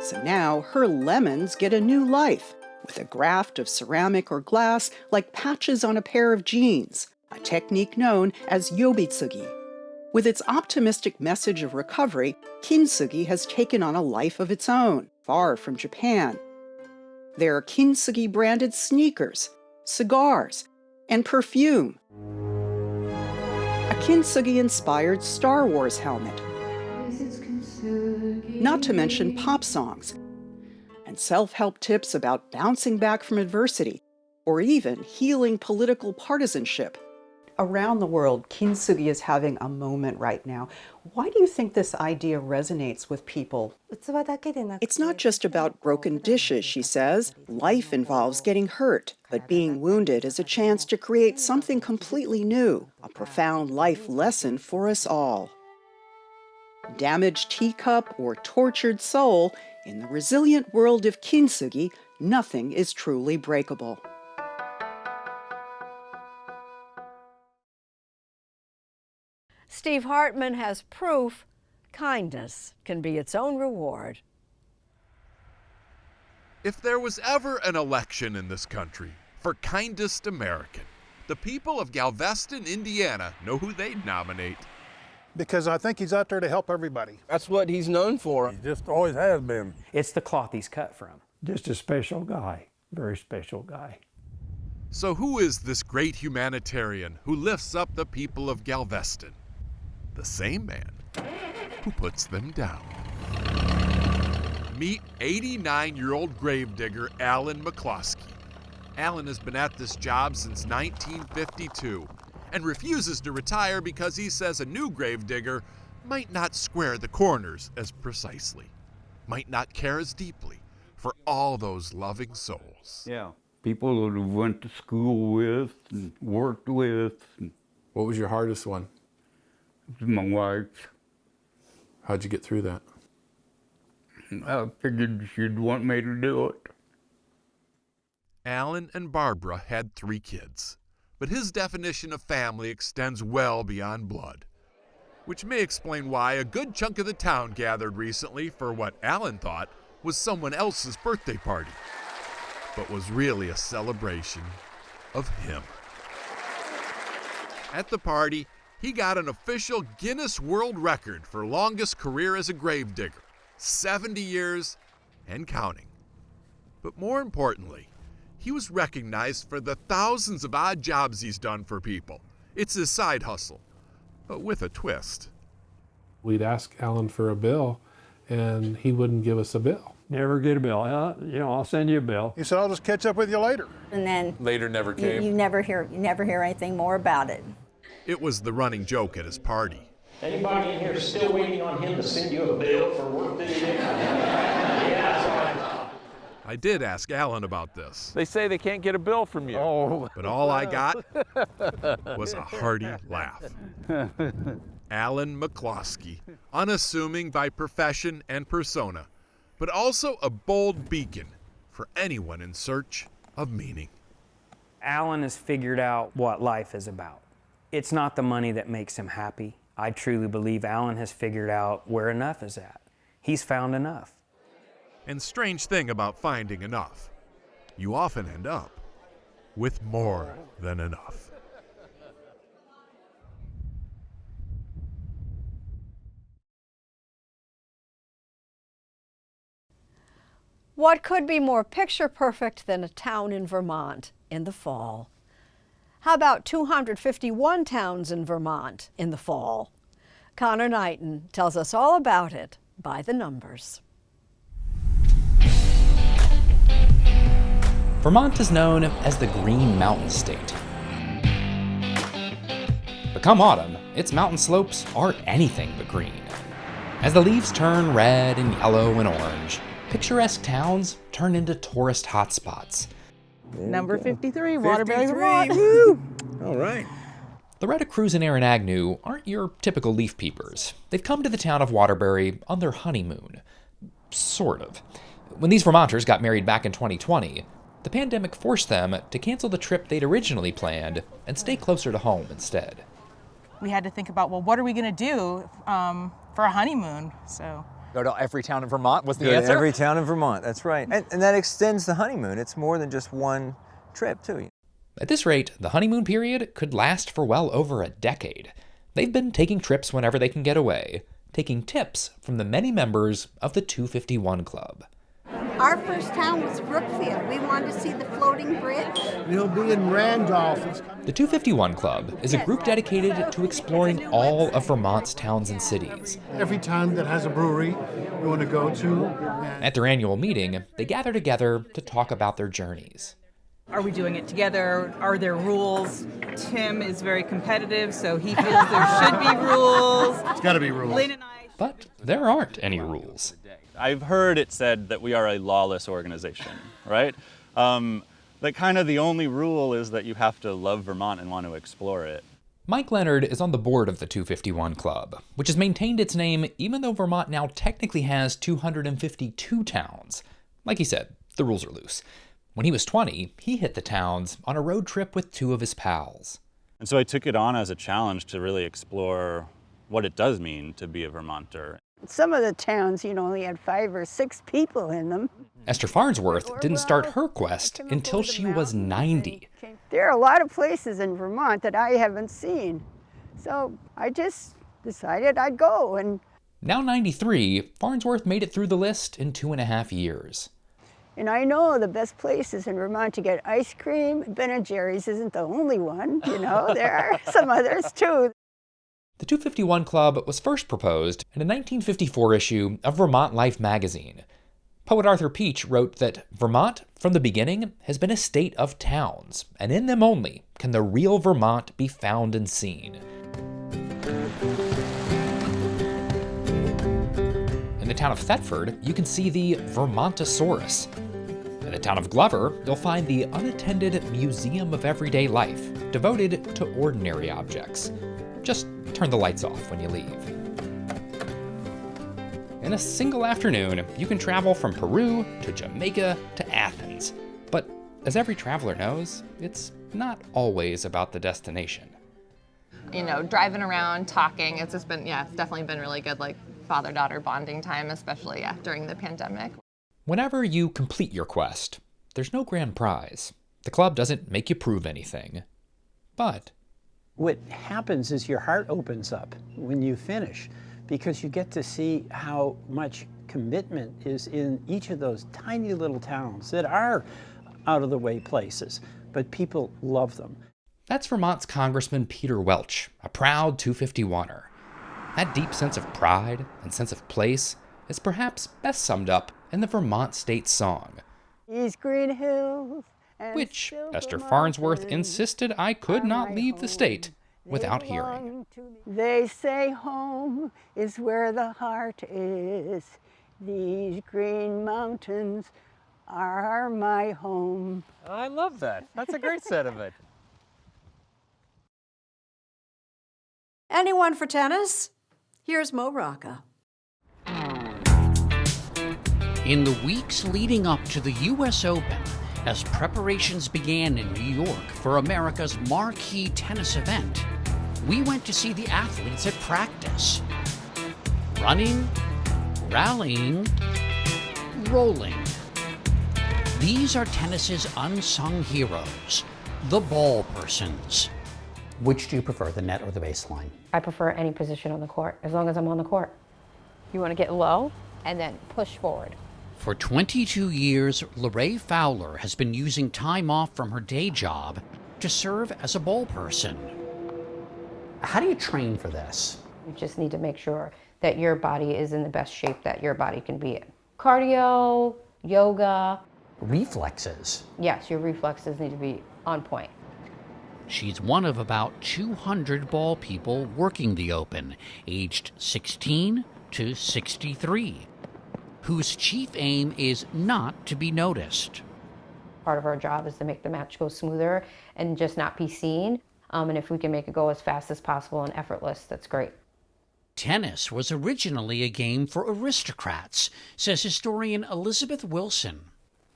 So now her lemons get a new life, with a graft of ceramic or glass like patches on a pair of jeans, a technique known as yobitsugi. With its optimistic message of recovery, kintsugi has taken on a life of its own, far from Japan. There are kintsugi-branded sneakers, cigars, and perfume. A kintsugi-inspired Star Wars helmet. Not to mention pop songs. And and self-help tips about bouncing back from adversity, or even healing political partisanship. Around the world, Kintsugi is having a moment right now. Why do you think this idea resonates with people? It's not just about broken dishes, she says. Life involves getting hurt, but being wounded is a chance to create something completely new, a profound life lesson for us all. Damaged teacup or tortured soul, in the resilient world of Kintsugi, nothing is truly breakable. Steve Hartman has proof kindness can be its own reward. If there was ever an election in this country for kindest American, the people of Galveston, Indiana know who they'd nominate. Because I think he's out there to help everybody. That's what he's known for. He just always has been. It's the cloth he's cut from. Just a special guy, very special guy. So who is this great humanitarian who lifts up the people of Galveston? The same man who puts them down. Meet 89-year-old gravedigger Alan McCloskey. Alan has been at this job since 1952 and refuses to retire because he says a new gravedigger might not square the corners as precisely, might not care as deeply for all those loving souls. Yeah, people that went to school with and worked with. What was your hardest one? My wife. How'd you get through that? I figured she'd want me to do it. Alan and Barbara had 3 kids, but his definition of family extends well beyond blood, which may explain why a good chunk of the town gathered recently for what Alan thought was someone else's birthday party, but was really a celebration of him. At the party, he got an official Guinness World Record for longest career as a gravedigger, 70 years and counting. But more importantly, he was recognized for the thousands of odd jobs he's done for people. It's his side hustle, but with a twist. We'd ask Alan for a bill, and he wouldn't give us a bill. Never get a bill. I'll send you a bill. He said, I'll just catch up with you later. And then later never came. You never hear anything more about it. It was the running joke at his party. Anybody in here still waiting on him to send you a bill for work that he did? Yeah, sorry. I did ask Alan about this. They say they can't get a bill from you. Oh. But all I got was a hearty laugh. Alan McCloskey, unassuming by profession and persona, but also a bold beacon for anyone in search of meaning. Alan has figured out what life is about. It's not the money that makes him happy. I truly believe Alan has figured out where enough is at. He's found enough. And strange thing about finding enough, you often end up with more than enough. What could be more picture perfect than a town in Vermont in the fall? How about 251 towns in Vermont in the fall? Connor Knighton tells us all about it by the numbers. Vermont is known as the Green Mountain State. But come autumn, its mountain slopes are anything but green. As the leaves turn red and yellow and orange, picturesque towns turn into tourist hotspots. Number 53, Waterbury, 53. Vermont. Woo! All right. Loretta Cruz and Aaron Agnew aren't your typical leaf peepers. They've come to the town of Waterbury on their honeymoon. Sort of. When these Vermonters got married back in 2020, the pandemic forced them to cancel the trip they'd originally planned and stay closer to home instead. We had to think about, well, what are we going to do for a honeymoon? So go to every town in Vermont was the Go answer? to every town in Vermont, that's right. And that extends the honeymoon. It's more than just one trip, too. At this rate, the honeymoon period could last for well over a decade. They've been taking trips whenever they can get away, taking tips from the many members of the 251 Club. Our first town was Brookfield. We wanted to see the floating bridge. You'll be in Randolph. The 251 Club is a group dedicated to exploring all of Vermont's towns and cities. Every town that has a brewery you want to go to. At their annual meeting, they gather together to talk about their journeys. Are we doing it together? Are there rules? Tim is very competitive, so he feels there should be rules. It's got to be rules. But there aren't any rules. I've heard it said that we are a lawless organization, right? That kind of the only rule is that you have to love Vermont and want to explore it. Mike Leonard is on the board of the 251 Club, which has maintained its name even though Vermont now technically has 252 towns. Like he said, the rules are loose. When he was 20, he hit the towns on a road trip with two of his pals. And so I took it on as a challenge to really explore what it does mean to be a Vermonter. Some of the towns, only had 5 or 6 people in them. Esther Farnsworth didn't start her quest until she was 90. There are a lot of places in Vermont that I haven't seen. So I just decided I'd go. And now 93, Farnsworth made it through the list in 2.5 years. And I know the best places in Vermont to get ice cream. Ben & Jerry's isn't the only one, there are some others too. The 251 Club was first proposed in a 1954 issue of Vermont Life magazine. Poet Arthur Peach wrote that Vermont, from the beginning, has been a state of towns, and in them only can the real Vermont be found and seen. In the town of Thetford, you can see the Vermontosaurus. In the town of Glover, you'll find the unattended Museum of Everyday Life, devoted to ordinary objects. Just turn the lights off when you leave. In a single afternoon, you can travel from Peru to Jamaica to Athens. But as every traveler knows, it's not always about the destination. Driving around, talking, it's just been, it's definitely been really good, like father-daughter bonding time, especially during the pandemic. Whenever you complete your quest, there's no grand prize. The club doesn't make you prove anything. But what happens is your heart opens up when you finish, because you get to see how much commitment is in each of those tiny little towns that are out-of-the-way places, but people love them. That's Vermont's Congressman Peter Welch, a proud 251er. That deep sense of pride and sense of place is perhaps best summed up in the Vermont State Song, These green hills which Esther Farnsworth insisted I could not leave the state without hearing. They say home is where the heart is. These green mountains are my home. I love that. That's a great set of it. Anyone for tennis? Here's Mo Rocca. In the weeks leading up to the U.S. Open, as preparations began in New York for America's marquee tennis event, we went to see the athletes at practice. Running, rallying, rolling. These are tennis's unsung heroes, the ball persons. Which do you prefer, the net or the baseline? I prefer any position on the court, as long as I'm on the court. You want to get low and then push forward. For 22 years, Lorraine Fowler has been using time off from her day job to serve as a ball person. How do you train for this? You just need to make sure that your body is in the best shape that your body can be in. Cardio, yoga. Reflexes. Yes, your reflexes need to be on point. She's one of about 200 ball people working the Open, aged 16 to 63. Whose chief aim is not to be noticed. Part of our job is to make the match go smoother and just not be seen. And if we can make it go as fast as possible and effortless, that's great. Tennis was originally a game for aristocrats, says historian Elizabeth Wilson.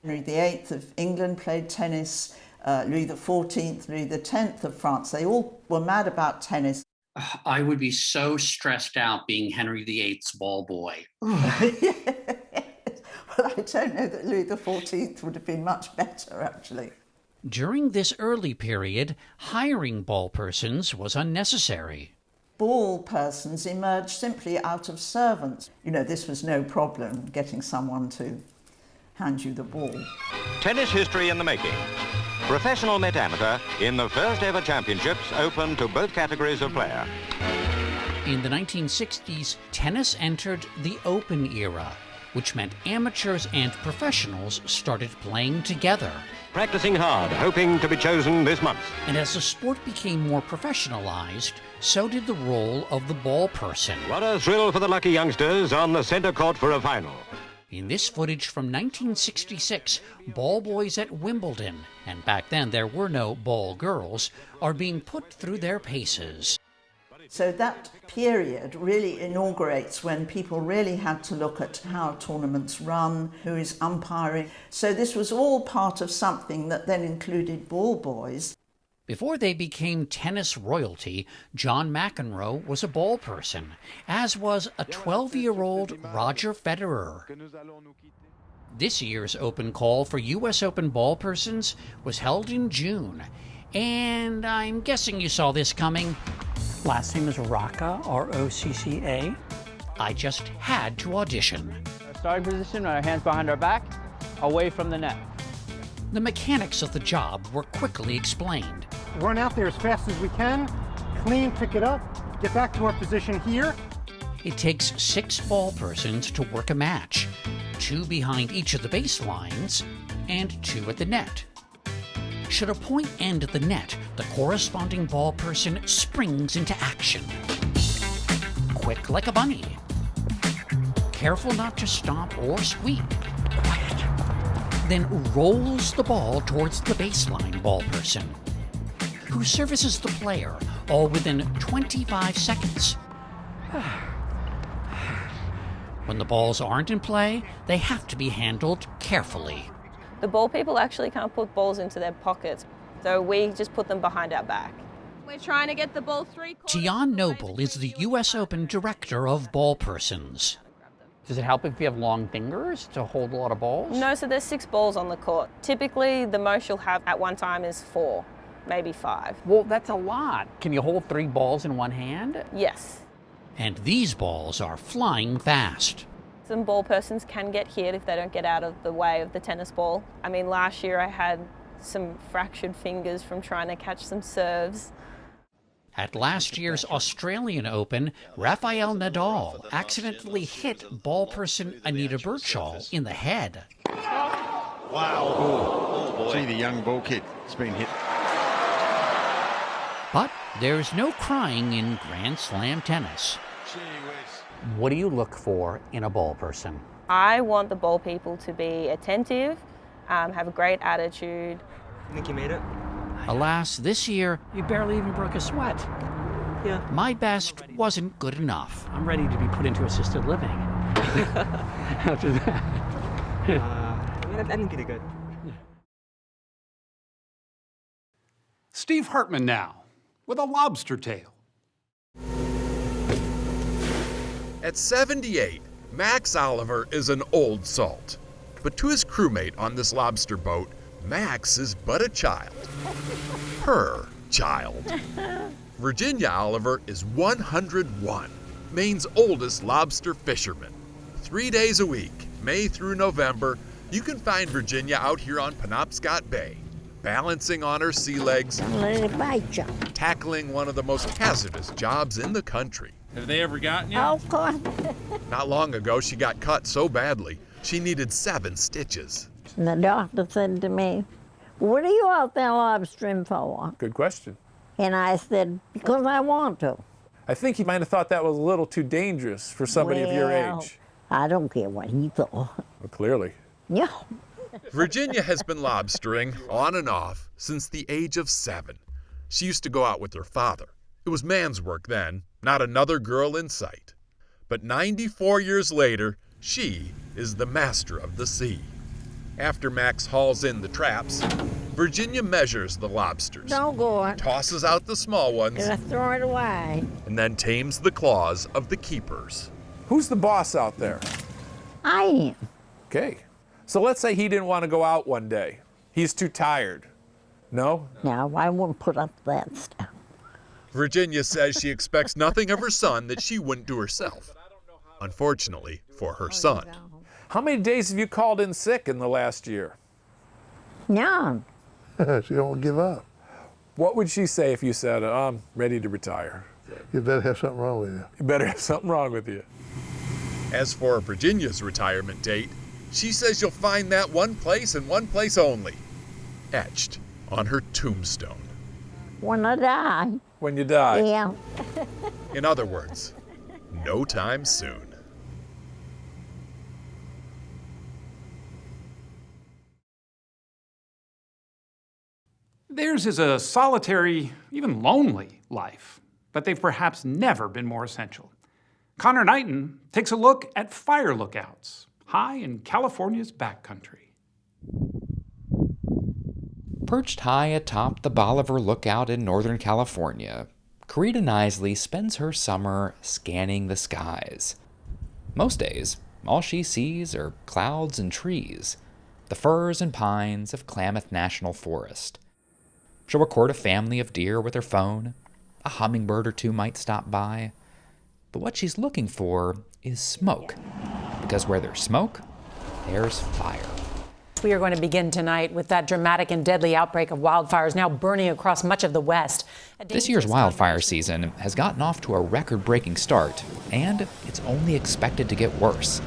Louis VIII of England played tennis, Louis XIV, Louis X of France. They all were mad about tennis. I would be so stressed out being Henry VIII's ball boy. Well, I don't know that Louis XIV would have been much better, actually. During this early period, hiring ball persons was unnecessary. Ball persons emerged simply out of servants. This was no problem, getting someone to hand you the ball. Tennis history in the making. Professional met amateur in the first ever championships open to both categories of player. In the 1960s, tennis entered the open era, which meant amateurs and professionals started playing together. Practicing hard, hoping to be chosen this month. And as the sport became more professionalized, so did the role of the ball person. What a thrill for the lucky youngsters on the center court for a final. In this footage from 1966, ball boys at Wimbledon, and back then there were no ball girls, are being put through their paces. So that period really inaugurates when people really had to look at how tournaments run, who is umpiring. So this was all part of something that then included ball boys. Before they became tennis royalty, John McEnroe was a ball person, as was a 12-year-old Roger Federer. This year's open call for U.S. Open ball persons was held in June, and I'm guessing you saw this coming. Last name is Rocca, R-O-C-C-A. I just had to audition. Starting position, our hands behind our back, away from the net. The mechanics of the job were quickly explained. Run out there as fast as we can, clean, pick it up, get back to our position here. It takes 6 ball persons to work a match, 2 behind each of the baselines and 2 at the net. Should a point end at the net, the corresponding ball person springs into action. Quick like a bunny. Careful not to stomp or squeak. Quiet. Then rolls the ball towards the baseline ball person, who services the player, all within 25 seconds. When the balls aren't in play, they have to be handled carefully. The ball people actually can't put balls into their pockets, so we just put them behind our back. We're trying to get the ball 3 quarters. Tian Noble is the U.S. Open Director of Ball Persons. Does it help if you have long fingers to hold a lot of balls? No, so there's 6 balls on the court. Typically, the most you'll have at one time is 4, maybe 5. Well, that's a lot. Can you hold 3 balls in one hand? Yes. And these balls are flying fast. Some ball persons can get hit if they don't get out of the way of the tennis ball. I mean, last year I had some fractured fingers from trying to catch some serves. At last year's Australian Open, Rafael Nadal accidentally hit ball person Anita Birchall in the head. Wow. Oh, boy. See the young ball kid has been hit. But there's no crying in Grand Slam tennis. What do you look for in a ball person? I want the ball people to be attentive, have a great attitude. I think you made it. Alas, this year, You barely even broke a sweat. Yeah. my best wasn't good enough. I'm ready to be put into assisted living. After that. I think you did good. Steve Hartman now, with a lobster tail. At 78, Max Oliver is an old salt. But to his crewmate on this lobster boat, Max is but a child. Her child. Virginia Oliver is 101, Maine's oldest lobster fisherman. 3 days a week, May through November, you can find Virginia out here on Penobscot Bay, balancing on her sea legs, tackling one of the most hazardous jobs in the country. Have they ever gotten you? Of course. Not long ago, she got cut so badly, she needed 7 stitches. And the doctor said to me, "What are you out there lobstering for?" Good question. And I said, "Because I want to." I think he might have thought that was a little too dangerous for somebody of your Well, age. I don't care what he thought. Well, clearly. Yeah. Virginia has been lobstering on and off since the age of 7. She used to go out with her father. It was man's work then, not another girl in sight. But 94 years later, she is the master of the sea. After Max hauls in the traps, Virginia measures the lobsters, Don't go on. tosses out the small ones, Just throw it away. and then tames the claws of the keepers. Who's the boss out there? I am. Okay. So let's say he didn't want to go out one day. He's too tired. No? No, I wouldn't put up that stuff. Virginia says she expects nothing of her son that she wouldn't do herself. Unfortunately for her son. How many days have you called in sick in the last year? No. She don't give up. What would she say if you said, I'm ready to retire? You better have something wrong with you. You better have something wrong with you. As for Virginia's retirement date, she says you'll find that one place and one place only, etched on her tombstone. When I die. When you die? Yeah. In other words, no time soon. Theirs is a solitary, even lonely life, but they've perhaps never been more essential. Connor Knighton takes a look at fire lookouts high in California's backcountry. Perched high atop the Bolivar Lookout in Northern California, Karita Knisley spends her summer scanning the skies. Most days, all she sees are clouds and trees, the firs and pines of Klamath National Forest. She'll record a family of deer with her phone. A hummingbird or two might stop by. But what she's looking for is smoke. Because where there's smoke, there's fire. We are going to begin tonight with that dramatic and deadly outbreak of wildfires now burning across much of the West. This year's wildfire season has gotten off to a record-breaking start, and it's only expected to get worse.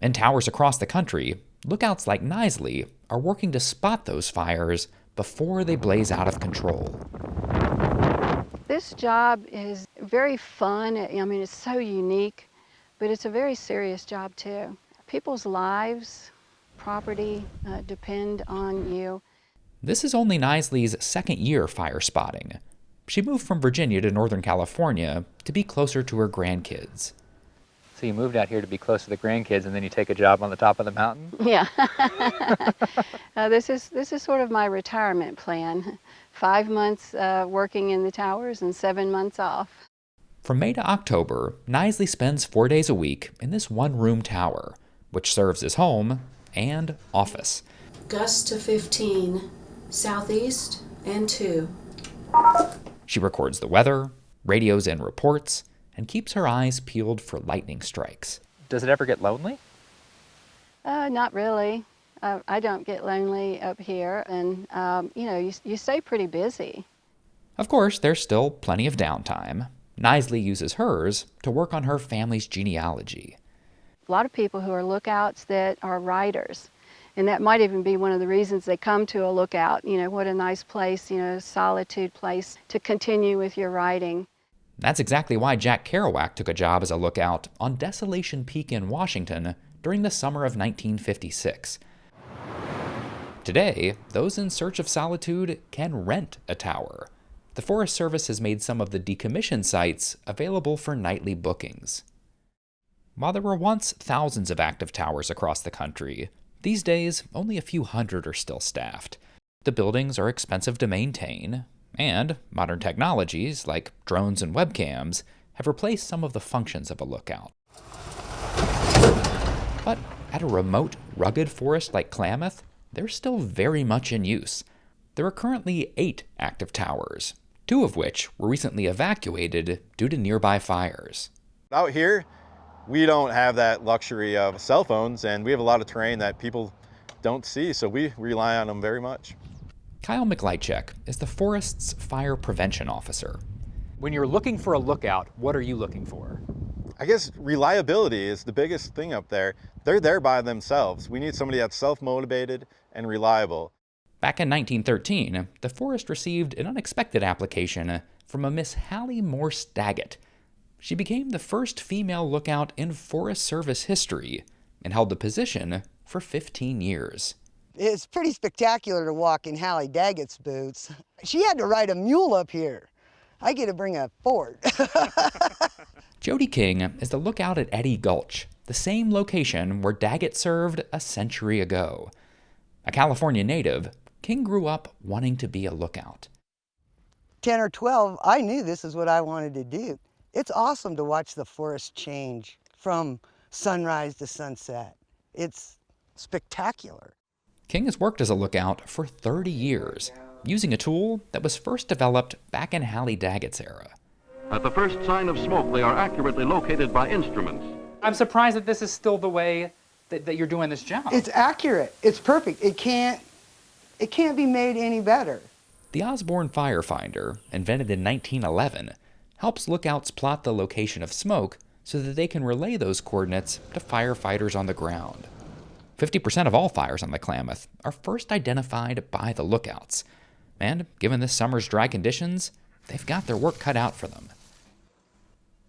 In towers across the country, lookouts like Knisley are working to spot those fires before they blaze out of control. This job is very fun. I mean, it's so unique, but it's a very serious job too. People's lives, property depend on you. This is only Knisley's second year fire spotting. She moved from Virginia to Northern California to be closer to her grandkids. So you moved out here to be close to the grandkids, and then you take a job on the top of the mountain? Yeah. This is sort of my retirement plan. 5 months working in the towers and 7 months off. From May to October, Knisley spends 4 days a week in this one-room tower, which serves as home and office. Gusts to 15, southeast, and 2. She records the weather, radios in reports, and keeps her eyes peeled for lightning strikes. Does it ever get lonely? Not really. I don't get lonely up here, and you stay pretty busy. Of course, there's still plenty of downtime. Knisley uses hers to work on her family's genealogy. A lot of people who are lookouts that are writers, and that might even be one of the reasons they come to a lookout. You know, what a nice place, solitude place to continue with your writing. That's exactly why Jack Kerouac took a job as a lookout on Desolation Peak in Washington during the summer of 1956. Today, those in search of solitude can rent a tower. The Forest Service has made some of the decommissioned sites available for nightly bookings. While there were once thousands of active towers across the country, these days only a few hundred are still staffed. The buildings are expensive to maintain, and modern technologies like drones and webcams have replaced some of the functions of a lookout. But at a remote, rugged forest like Klamath, they're still very much in use. There are currently 8 active towers, 2 of which were recently evacuated due to nearby fires. Out here, we don't have that luxury of cell phones, and we have a lot of terrain that people don't see, so we rely on them very much. Kyle McLeichek is the forest's fire prevention officer. When you're looking for a lookout, what are you looking for? I guess reliability is the biggest thing up there. They're there by themselves. We need somebody that's self-motivated and reliable. Back in 1913, the forest received an unexpected application from a Miss Hallie Morse Daggett. She became the first female lookout in Forest Service history and held the position for 15 years. It's pretty spectacular to walk in Hallie Daggett's boots. She had to ride a mule up here. I get to bring a Ford. Jody King is the lookout at Eddy Gulch, the same location where Daggett served a century ago. A California native, King grew up wanting to be a lookout. 10 or 12, I knew this is what I wanted to do. It's awesome to watch the forest change from sunrise to sunset. It's spectacular. King has worked as a lookout for 30 years, using a tool that was first developed back in Hallie Daggett's era. At the first sign of smoke, they are accurately located by instruments. I'm surprised that this is still the way that you're doing this job. It's accurate. It's perfect. It can't be made any better. The Osborne Firefinder, invented in 1911, helps lookouts plot the location of smoke so that they can relay those coordinates to firefighters on the ground. 50% of all fires on the Klamath are first identified by the lookouts. And given this summer's dry conditions, they've got their work cut out for them.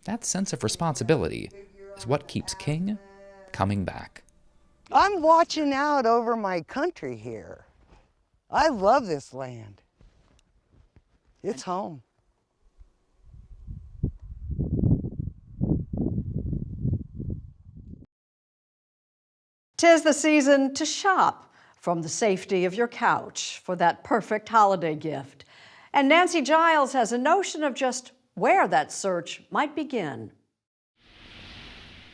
That sense of responsibility is what keeps King coming back. I'm watching out over my country here. I love this land. It's home. 'Tis the season to shop from the safety of your couch for that perfect holiday gift. And Nancy Giles has a notion of just where that search might begin.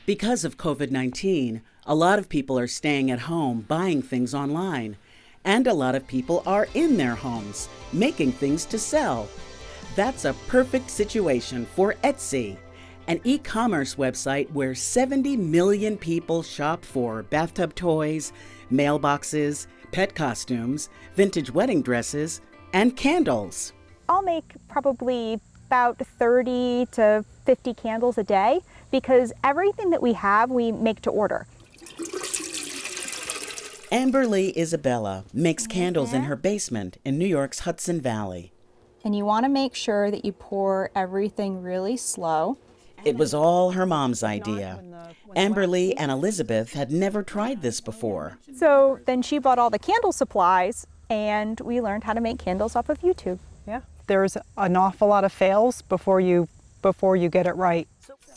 Because of COVID-19, a lot of people are staying at home buying things online. And a lot of people are in their homes making things to sell. That's a perfect situation for Etsy, an e-commerce website where 70 million people shop for bathtub toys, mailboxes, pet costumes, vintage wedding dresses, and candles. I'll make probably about 30 to 50 candles a day because everything that we have, we make to order. Amberly Isabella makes candles in her basement in New York's Hudson Valley. And you want to make sure that you pour everything really slow. It was all her mom's idea. Amberly and Elizabeth had never tried this before. So then she bought all the candle supplies and we learned how to make candles off of YouTube. Yeah, there's an awful lot of fails before you get it right.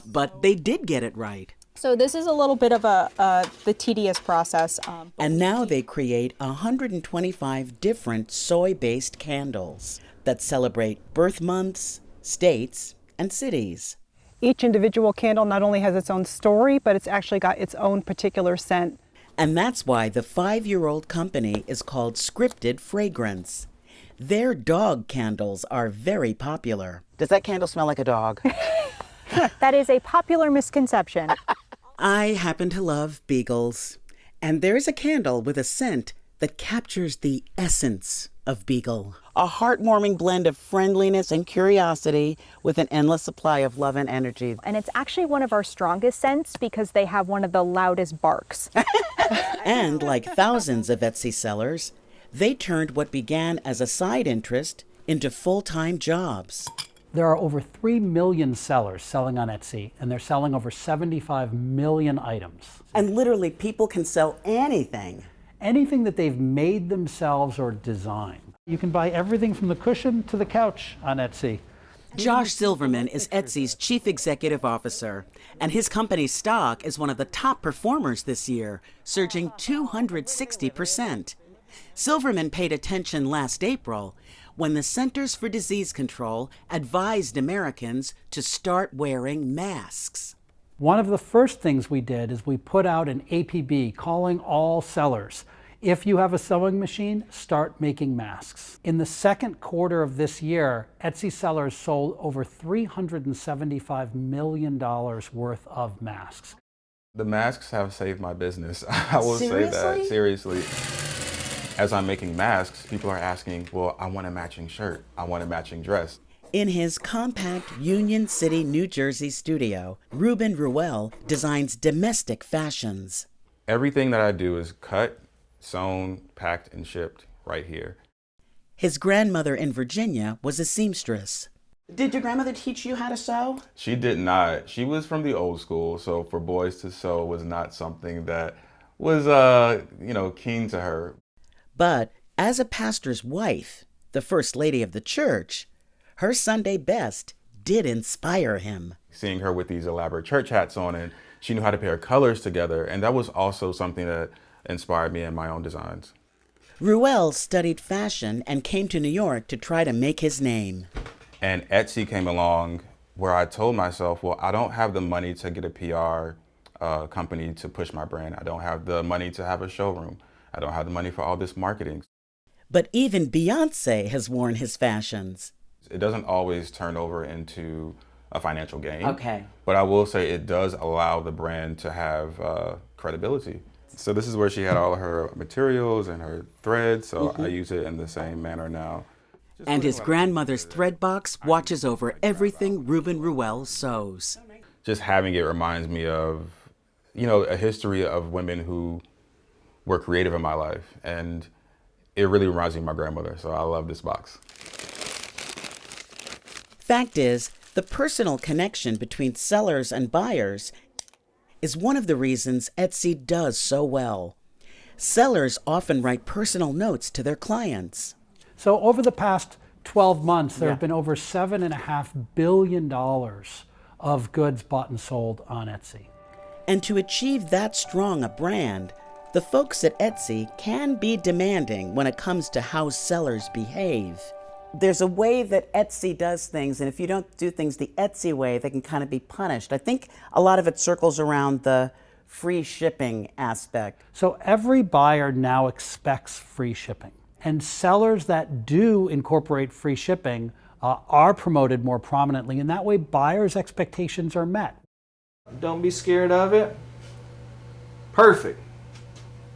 But they did get it right. So this is a little bit of the tedious process. And now they create 125 different soy-based candles that celebrate birth months, states, and cities. Each individual candle not only has its own story, but it's actually got its own particular scent. And that's why the 5-year-old company is called Scripted Fragrance. Their dog candles are very popular. Does that candle smell like a dog? That is a popular misconception. I happen to love beagles. And there's a candle with a scent that captures the essence of beagle. A heartwarming blend of friendliness and curiosity with an endless supply of love and energy. And it's actually one of our strongest scents because they have one of the loudest barks. And like thousands of Etsy sellers, they turned what began as a side interest into full-time jobs. There are over 3 million sellers selling on Etsy, and they're selling over 75 million items. And literally, people can sell anything. Anything that they've made themselves or designed. You can buy everything from the cushion to the couch on Etsy. Josh Silverman is Etsy's chief executive officer, and his company's stock is one of the top performers this year, surging 260%. Silverman paid attention last April when the Centers for Disease Control advised Americans to start wearing masks. One of the first things we did is we put out an APB calling all sellers. If you have a sewing machine, start making masks. In the second quarter of this year, Etsy sellers sold over $375 million worth of masks. The masks have saved my business. I will say that, seriously. As I'm making masks, people are asking, well, I want a matching shirt. I want a matching dress. In his compact Union City, New Jersey studio, Ruben Ruel designs domestic fashions. Everything that I do is cut, sewn, packed, and shipped right here. His grandmother in Virginia was a seamstress. Did your grandmother teach you how to sew? She did not. She was from the old school, so for boys to sew was not something that was, keen to her. But as a pastor's wife, the first lady of the church, her Sunday best did inspire him. Seeing her with these elaborate church hats on, and she knew how to pair colors together, and that was also something that inspired me in my own designs. Ruel studied fashion and came to New York to try to make his name. And Etsy came along where I told myself, well, I don't have the money to get a PR company to push my brand. I don't have the money to have a showroom. I don't have the money for all this marketing. But even Beyonce has worn his fashions. It doesn't always turn over into a financial gain. Okay. But I will say it does allow the brand to have credibility. So this is where she had all of her materials and her threads, so I use it in the same manner now. And his grandmother's thread box watches over everything Ruben Ruel sews. Just having it reminds me of, a history of women who were creative in my life. And it really reminds me of my grandmother, so I love this box. Fact is, the personal connection between sellers and buyers is one of the reasons Etsy does so well. Sellers often write personal notes to their clients. So over the past 12 months, there have been over $7.5 billion of goods bought and sold on Etsy. And to achieve that strong a brand, the folks at Etsy can be demanding when it comes to how sellers behave. There's a way that Etsy does things, and if you don't do things the Etsy way, they can kind of be punished. I think a lot of it circles around the free shipping aspect. So every buyer now expects free shipping. And sellers that do incorporate free shipping are promoted more prominently, and that way buyers' expectations are met. Don't be scared of it. Perfect.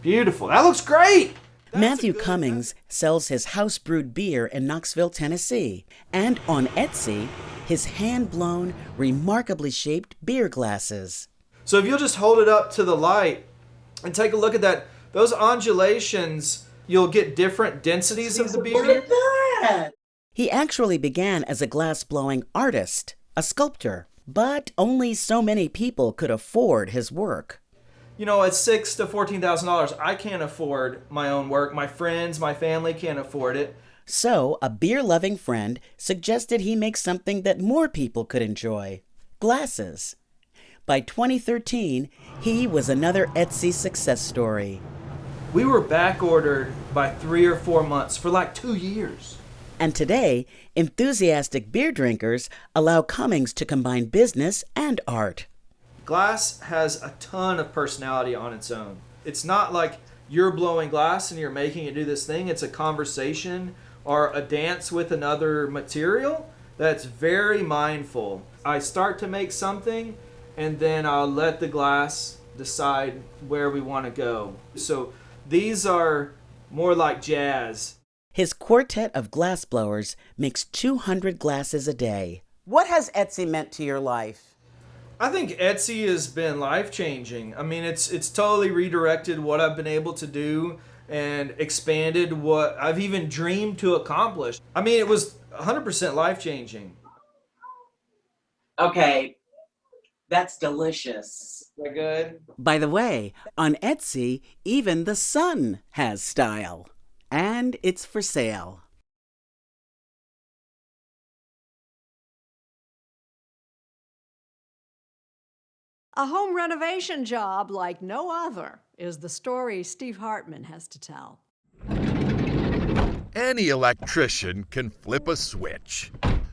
Beautiful. That looks great. Matthew Cummings sells his house-brewed beer in Knoxville, Tennessee, and on Etsy, his hand-blown, remarkably shaped beer glasses. So if you'll just hold it up to the light and take a look at that, those undulations, you'll get different densities of the beer. Look at that! He actually began as a glass-blowing artist, a sculptor, but only so many people could afford his work. At $6,000 to $14,000, I can't afford my own work. My friends, my family can't afford it. So a beer-loving friend suggested he make something that more people could enjoy: glasses. By 2013, he was another Etsy success story. We were back ordered by 3 or 4 months for like 2 years. And today, enthusiastic beer drinkers allow Cummings to combine business and art. Glass has a ton of personality on its own. It's not like you're blowing glass and you're making it do this thing. It's a conversation or a dance with another material that's very mindful. I start to make something and then I'll let the glass decide where we want to go. So these are more like jazz. His quartet of glassblowers makes 200 glasses a day. What has Etsy meant to your life? I think Etsy has been life-changing. I mean, it's totally redirected what I've been able to do and expanded what I've even dreamed to accomplish. I mean, it was 100% life-changing. Okay, that's delicious. Is that good? By the way, on Etsy, even the sun has style. And it's for sale. A home renovation job like no other is the story Steve Hartman has to tell. Any electrician can flip a switch,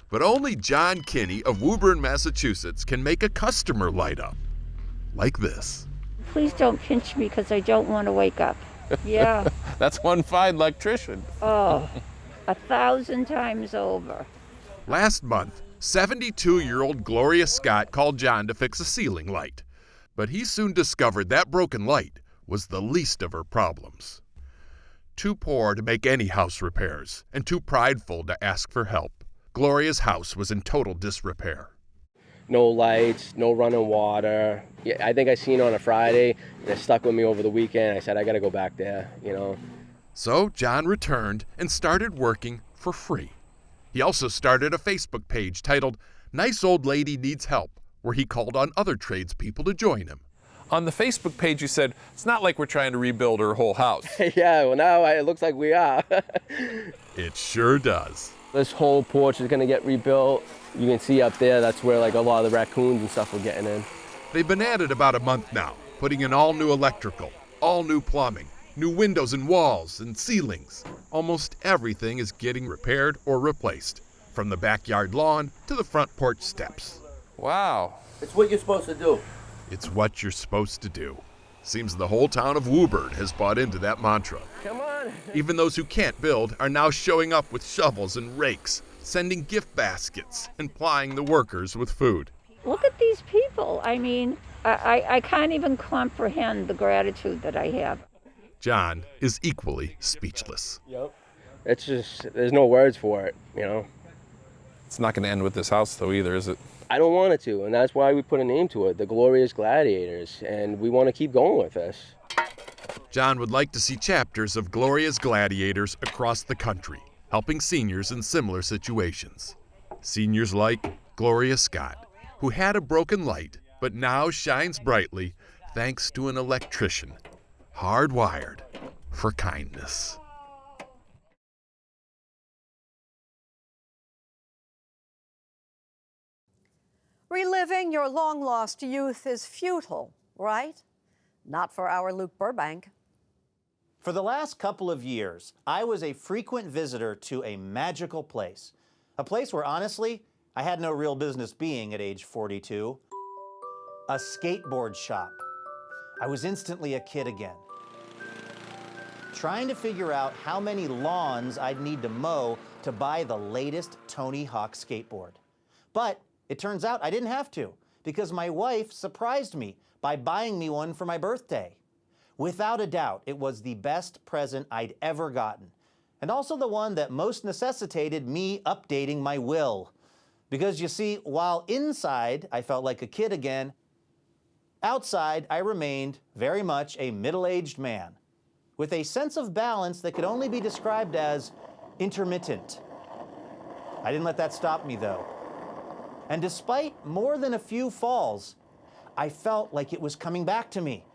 but only John Kinney of Woburn, Massachusetts can make a customer light up. Like this. Please don't pinch me because I don't want to wake up. Yeah. That's one fine electrician. Oh, 1,000 times over. Last month, 72-year-old Gloria Scott called John to fix a ceiling light. But he soon discovered that broken light was the least of her problems. Too poor to make any house repairs, and too prideful to ask for help, Gloria's house was in total disrepair. No lights, no running water. Yeah, I think I seen it on a Friday, and it stuck with me over the weekend. I said, I gotta go back there, So John returned and started working for free. He also started a Facebook page titled Nice Old Lady Needs Help, where he called on other tradespeople to join him. On the Facebook page, you said, it's not like we're trying to rebuild her whole house. Yeah, well now it looks like we are. It sure does. This whole porch is gonna get rebuilt. You can see up there, that's where like a lot of the raccoons and stuff were getting in. They've been at it about a month now, putting in all new electrical, all new plumbing, new windows and walls and ceilings. Almost everything is getting repaired or replaced, from the backyard lawn to the front porch steps. Wow. It's what you're supposed to do. It's what you're supposed to do. Seems the whole town of Woburn has bought into that mantra. Come on. Even those who can't build are now showing up with shovels and rakes, sending gift baskets, and plying the workers with food. Look at these people. I mean, I can't even comprehend the gratitude that I have. John is equally speechless. Yep. It's just, there's no words for it, you know? It's not going to end with this house, though, either, is it? I don't want it to, and that's why we put a name to it, the Glorious Gladiators, and we want to keep going with this. John would like to see chapters of Glorious Gladiators across the country, helping seniors in similar situations. Seniors like Gloria Scott, who had a broken light, but now shines brightly thanks to an electrician, hardwired for kindness. Reliving your long-lost youth is futile, right? Not for our Luke Burbank. For the last couple of years, I was a frequent visitor to a magical place. A place where, honestly, I had no real business being at age 42. A skateboard shop. I was instantly a kid again. Trying to figure out how many lawns I'd need to mow to buy the latest Tony Hawk skateboard. But it turns out I didn't have to, because my wife surprised me by buying me one for my birthday. Without a doubt, it was the best present I'd ever gotten, and also the one that most necessitated me updating my will. Because you see, while inside I felt like a kid again, outside I remained very much a middle-aged man, with a sense of balance that could only be described as intermittent. I didn't let that stop me, though. And despite more than a few falls, I felt like it was coming back to me.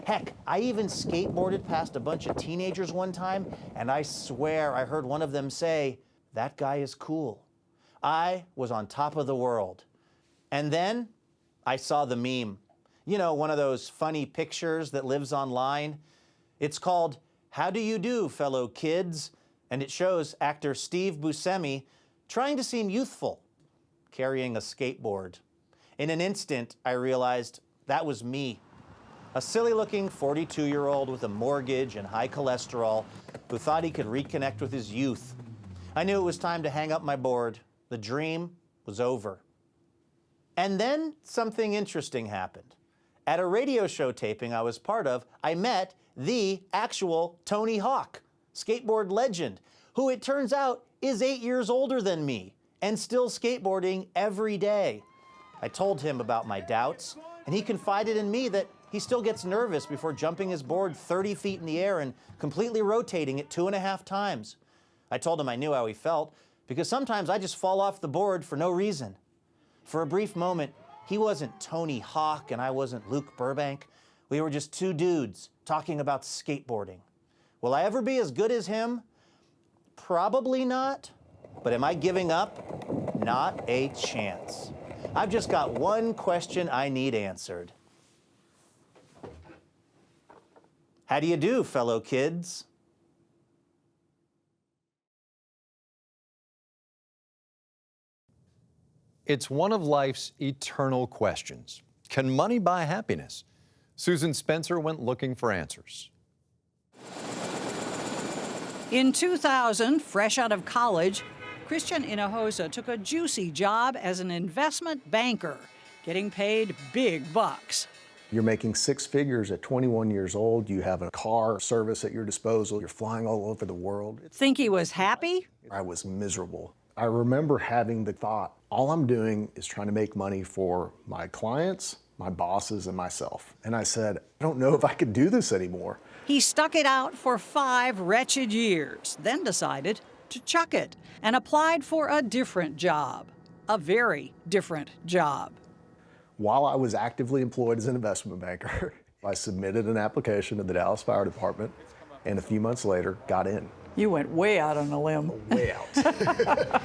Heck, I even skateboarded past a bunch of teenagers one time, and I swear I heard one of them say, "That guy is cool." I was on top of the world. And then I saw the meme. You know, one of those funny pictures that lives online. It's called, "How do you do, fellow kids?" And it shows actor Steve Buscemi trying to seem youthful, carrying a skateboard. In an instant, I realized that was me. A silly-looking 42-year-old with a mortgage and high cholesterol who thought he could reconnect with his youth. I knew it was time to hang up my board. The dream was over. And then something interesting happened. At a radio show taping I was part of, I met the actual Tony Hawk, skateboard legend, who it turns out is 8 years older than me and still skateboarding every day. I told him about my doubts, and he confided in me that he still gets nervous before jumping his board 30 feet in the air and completely rotating it 2.5 times. I told him I knew how he felt, because sometimes I just fall off the board for no reason. For a brief moment, he wasn't Tony Hawk and I wasn't Luke Burbank. We were just two dudes talking about skateboarding. Will I ever be as good as him? Probably not. But am I giving up? Not a chance. I've just got one question I need answered. How do you do, fellow kids? It's one of life's eternal questions. Can money buy happiness? Susan Spencer went looking for answers. In 2000, fresh out of college, Christian Hinojosa took a juicy job as an investment banker, getting paid big bucks. You're making 6 figures at 21 years old. You have a car service at your disposal. You're flying all over the world. Think he was happy? I was miserable. I remember having the thought, all I'm doing is trying to make money for my clients, my bosses, and myself. And I said, I don't know if I could do this anymore. He stuck it out for 5 wretched years, then decided to chuck it and applied for a different job, a very different job. While I was actively employed as an investment banker, I submitted an application to the Dallas Fire Department, and a few months later, got in. You went way out on a limb. Way out.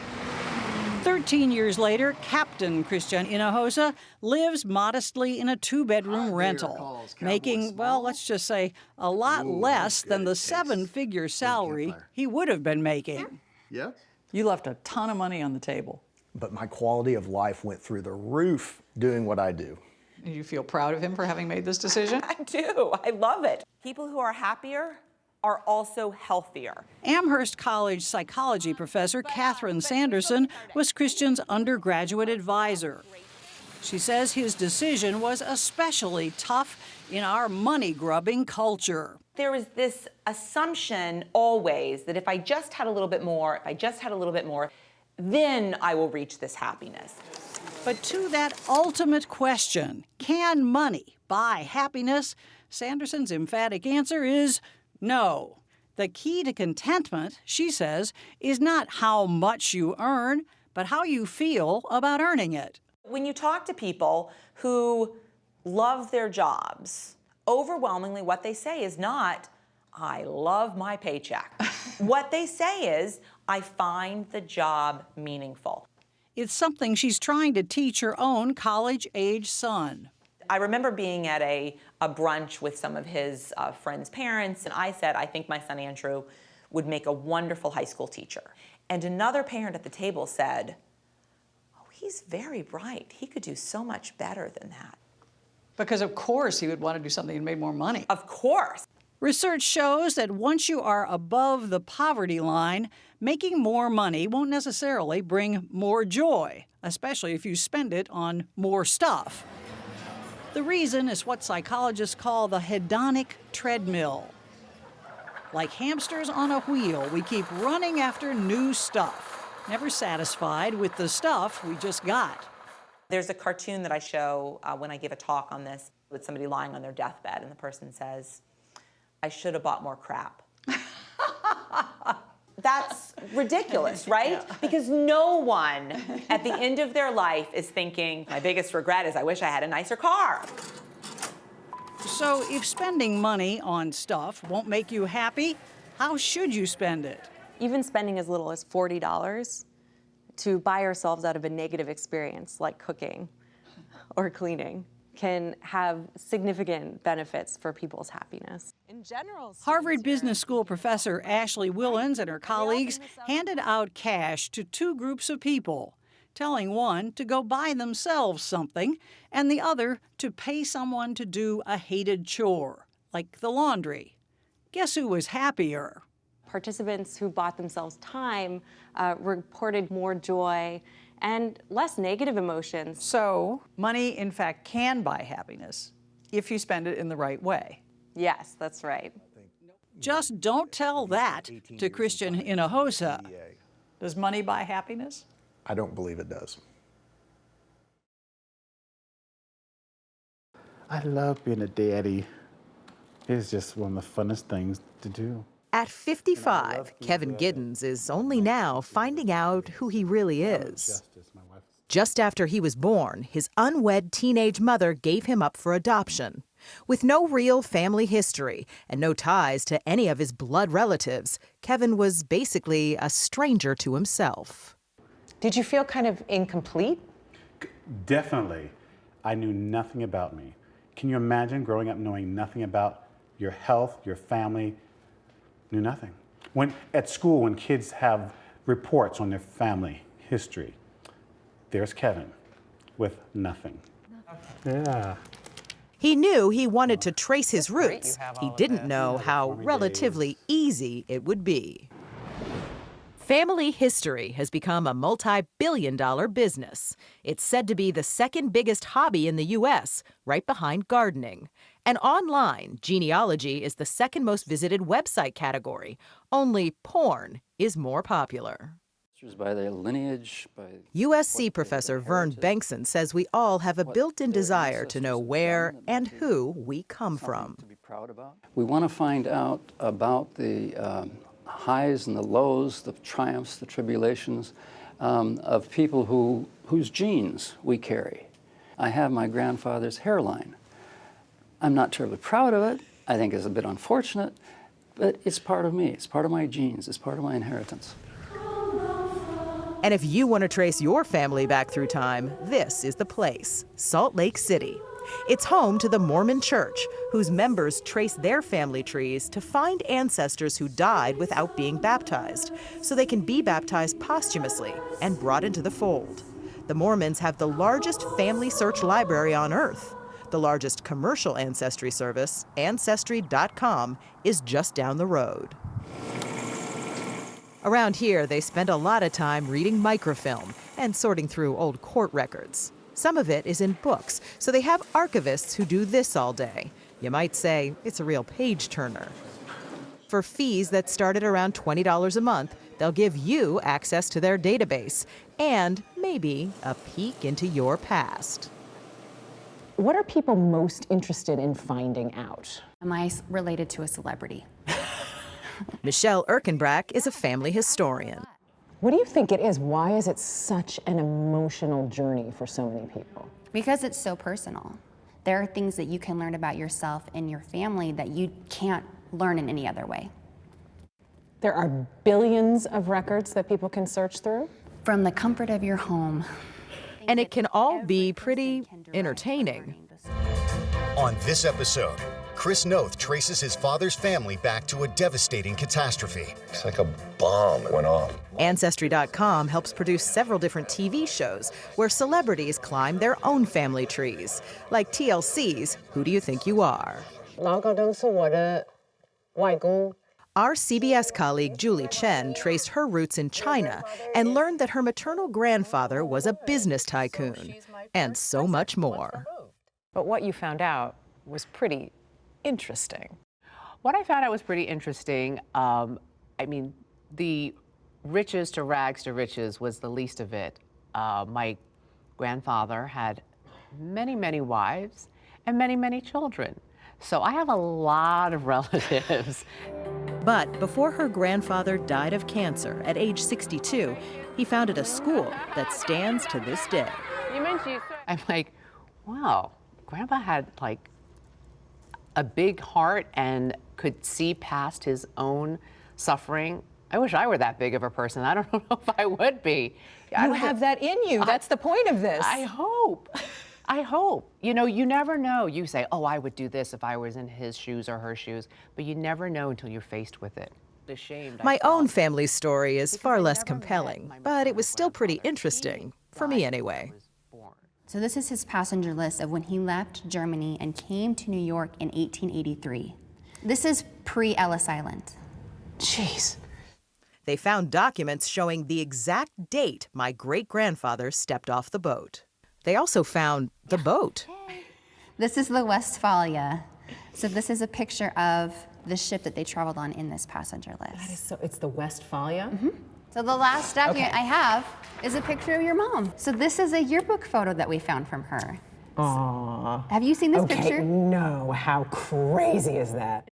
13 years later, Captain Christian Hinojosa lives modestly in a 2-bedroom rental, making, well, let's just say, a lot less than the 7-figure salary he would have been making. Yeah. You left a ton of money on the table. But my quality of life went through the roof doing what I do. Do you feel proud of him for having made this decision? I do. I love it. People who are happier are also healthier. Amherst College psychology professor Catherine Sanderson was Christian's undergraduate advisor. She says his decision was especially tough in our money-grubbing culture. There was this assumption always that if I just had a little bit more, then I will reach this happiness. But to that ultimate question, can money buy happiness? Sanderson's emphatic answer is no. The key to contentment, she says, is not how much you earn, but how you feel about earning it. When you talk to people who love their jobs, overwhelmingly what they say is not, I love my paycheck. What they say is, I find the job meaningful. It's something she's trying to teach her own college-age son. I remember being at a brunch with some of his friends' parents, and I said, I think my son Andrew would make a wonderful high school teacher. And another parent at the table said, oh, he's very bright. He could do so much better than that. Because of course he would want to do something that made more money. Of course. Research shows that once you are above the poverty line, making more money won't necessarily bring more joy, especially if you spend it on more stuff. The reason is what psychologists call the hedonic treadmill. Like hamsters on a wheel, we keep running after new stuff, never satisfied with the stuff we just got. There's a cartoon that I show when I give a talk on this with somebody lying on their deathbed, and the person says, I should have bought more crap. That's ridiculous, right? Yeah. Because no one at the end of their life is thinking, my biggest regret is I wish I had a nicer car. So if spending money on stuff won't make you happy, how should you spend it? Even spending as little as $40 to buy ourselves out of a negative experience like cooking or cleaning can have significant benefits for people's happiness. In general, Harvard Business School professor Ashley Willens and her colleagues handed out cash to two groups of people, telling one to go buy themselves something and the other to pay someone to do a hated chore, like the laundry. Guess who was happier? Participants who bought themselves time reported more joy and less negative emotions. So, money, in fact, can buy happiness if you spend it in the right way. Yes, that's right. Just don't tell that to Christian Hinojosa. Does money buy happiness? I don't believe it does. I love being a daddy. It's just one of the funnest things to do. At 55, Kevin Giddens is only now finding out who he really is. Just after he was born, his unwed teenage mother gave him up for adoption. With no real family history and no ties to any of his blood relatives, Kevin was basically a stranger to himself. Did you feel kind of incomplete? Definitely. I knew nothing about me. Can you imagine growing up knowing nothing about your health, your family? Knew nothing. At school, when kids have reports on their family history, there's Kevin with nothing. Yeah. He knew he wanted to trace his roots. He didn't know how relatively easy it would be. Family history has become a multi-billion-dollar business. It's said to be the second biggest hobby in the U.S., right behind gardening. And online, genealogy is the second most visited website category. Only porn is more popular. By their lineage, USC professor Vern Bengtson says we all have a built-in desire to know where and who we come from. We want to find out about the highs and the lows, the triumphs, the tribulations of people whose genes we carry. I have my grandfather's hairline. I'm not terribly proud of it. I think it's a bit unfortunate, but it's part of me. It's part of my genes. It's part of my inheritance. And if you want to trace your family back through time, this is the place, Salt Lake City. It's home to the Mormon Church, whose members trace their family trees to find ancestors who died without being baptized, so they can be baptized posthumously and brought into the fold. The Mormons have the largest family search library on earth. The largest commercial ancestry service, Ancestry.com, is just down the road. Around here, they spend a lot of time reading microfilm and sorting through old court records. Some of it is in books, so they have archivists who do this all day. You might say it's a real page turner. For fees that start at around $20 a month, they'll give you access to their database and maybe a peek into your past. What are people most interested in finding out? Am I related to a celebrity? Michelle Erkenbrack is a family historian. What do you think it is? Why is it such an emotional journey for so many people? Because it's so personal. There are things that you can learn about yourself and your family that you can't learn in any other way. There are billions of records that people can search through? From the comfort of your home. And it can all be pretty entertaining. On this episode, Chris Noth traces his father's family back to a devastating catastrophe. It's like a bomb went off. Ancestry.com helps produce several different TV shows where celebrities climb their own family trees, like TLC's Who Do You Think You Are? Our CBS colleague Julie Chen traced her roots in China and learned that her maternal grandfather was a business tycoon, and so much more. But what you found out was pretty interesting. What I found out was pretty interesting. The riches to rags to riches was the least of it. My grandfather had many, many wives and many, many children. So I have a lot of relatives. But before her grandfather died of cancer at age 62, he founded a school that stands to this day. I'm like, wow, Grandpa had like a big heart and could see past his own suffering. I wish I were that big of a person. I don't know if I would be. You have that in you. That's the point of this. I hope. I hope. You know, you never know. You say, oh, I would do this if I was in his shoes or her shoes, but you never know until you're faced with it. Ashamed. My own family story is far less compelling, but it was still pretty interesting, for me anyway. So this is his passenger list of when he left Germany and came to New York in 1883. This is pre-Ellis Island. Jeez. They found documents showing the exact date my great-grandfather stepped off the boat. They also found the boat. This is the Westphalia. So this is a picture of the ship that they traveled on in this passenger list. That is so, it's the Westphalia? Mm-hmm. So the last document I have is a picture of your mom. So this is a yearbook photo that we found from her. Aww. Have you seen this picture? No, how crazy is that?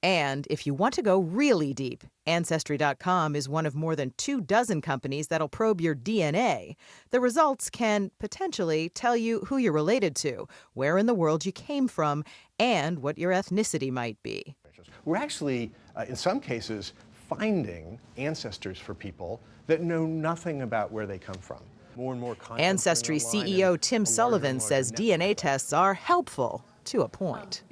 And if you want to go really deep, Ancestry.com is one of more than 24 companies that'll probe your DNA. The results can potentially tell you who you're related to, where in the world you came from, and what your ethnicity might be. We're actually, in some cases, finding ancestors for people that know nothing about where they come from. More and more content. Ancestry CEO Tim Sullivan says DNA tests are helpful to a point.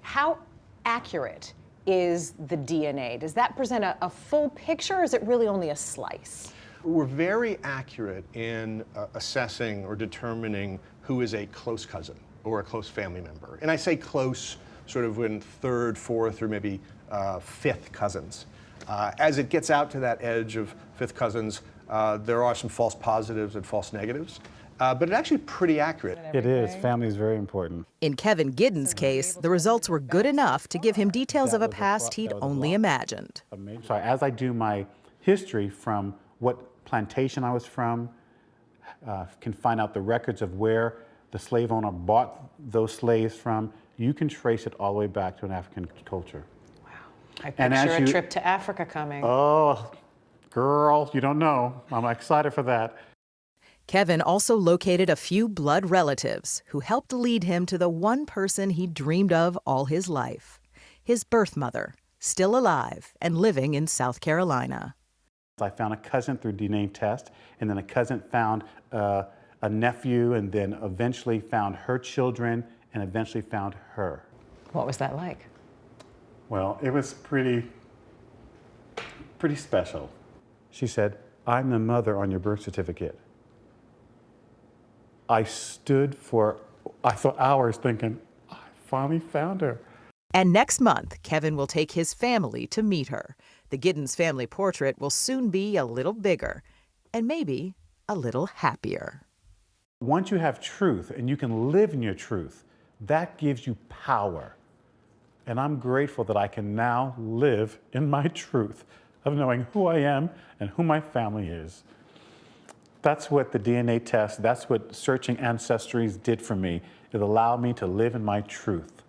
How accurate is the DNA? Does that present a full picture, or is it really only a slice? We're very accurate in assessing or determining who is a close cousin or a close family member. And I say close sort of in third, fourth, or maybe fifth cousins. As it gets out to that edge of fifth cousins, there are some false positives and false negatives. But it's actually pretty accurate. It is. Family is very important. In Kevin Giddens' case, the results were good enough to give him details of a past he'd only imagined. So as I do my history from what plantation I was from, can find out the records of where the slave owner bought those slaves from, you can trace it all the way back to an African culture. I picture a trip to Africa coming. Oh, girl, you don't know. I'm excited for that. Kevin also located a few blood relatives who helped lead him to the one person he dreamed of all his life, his birth mother, still alive and living in South Carolina. I found a cousin through DNA test, and then a cousin found a nephew, and then eventually found her children, and eventually found her. What was that like? Well, it was pretty special. She said, "I'm the mother on your birth certificate." I stood for, I thought, hours thinking, I finally found her. And next month, Kevin will take his family to meet her. The Giddens family portrait will soon be a little bigger and maybe a little happier. Once you have truth and you can live in your truth, that gives you power. And I'm grateful that I can now live in my truth of knowing who I am and who my family is. That's what the DNA test, that's what searching ancestries did for me. It allowed me to live in my truth.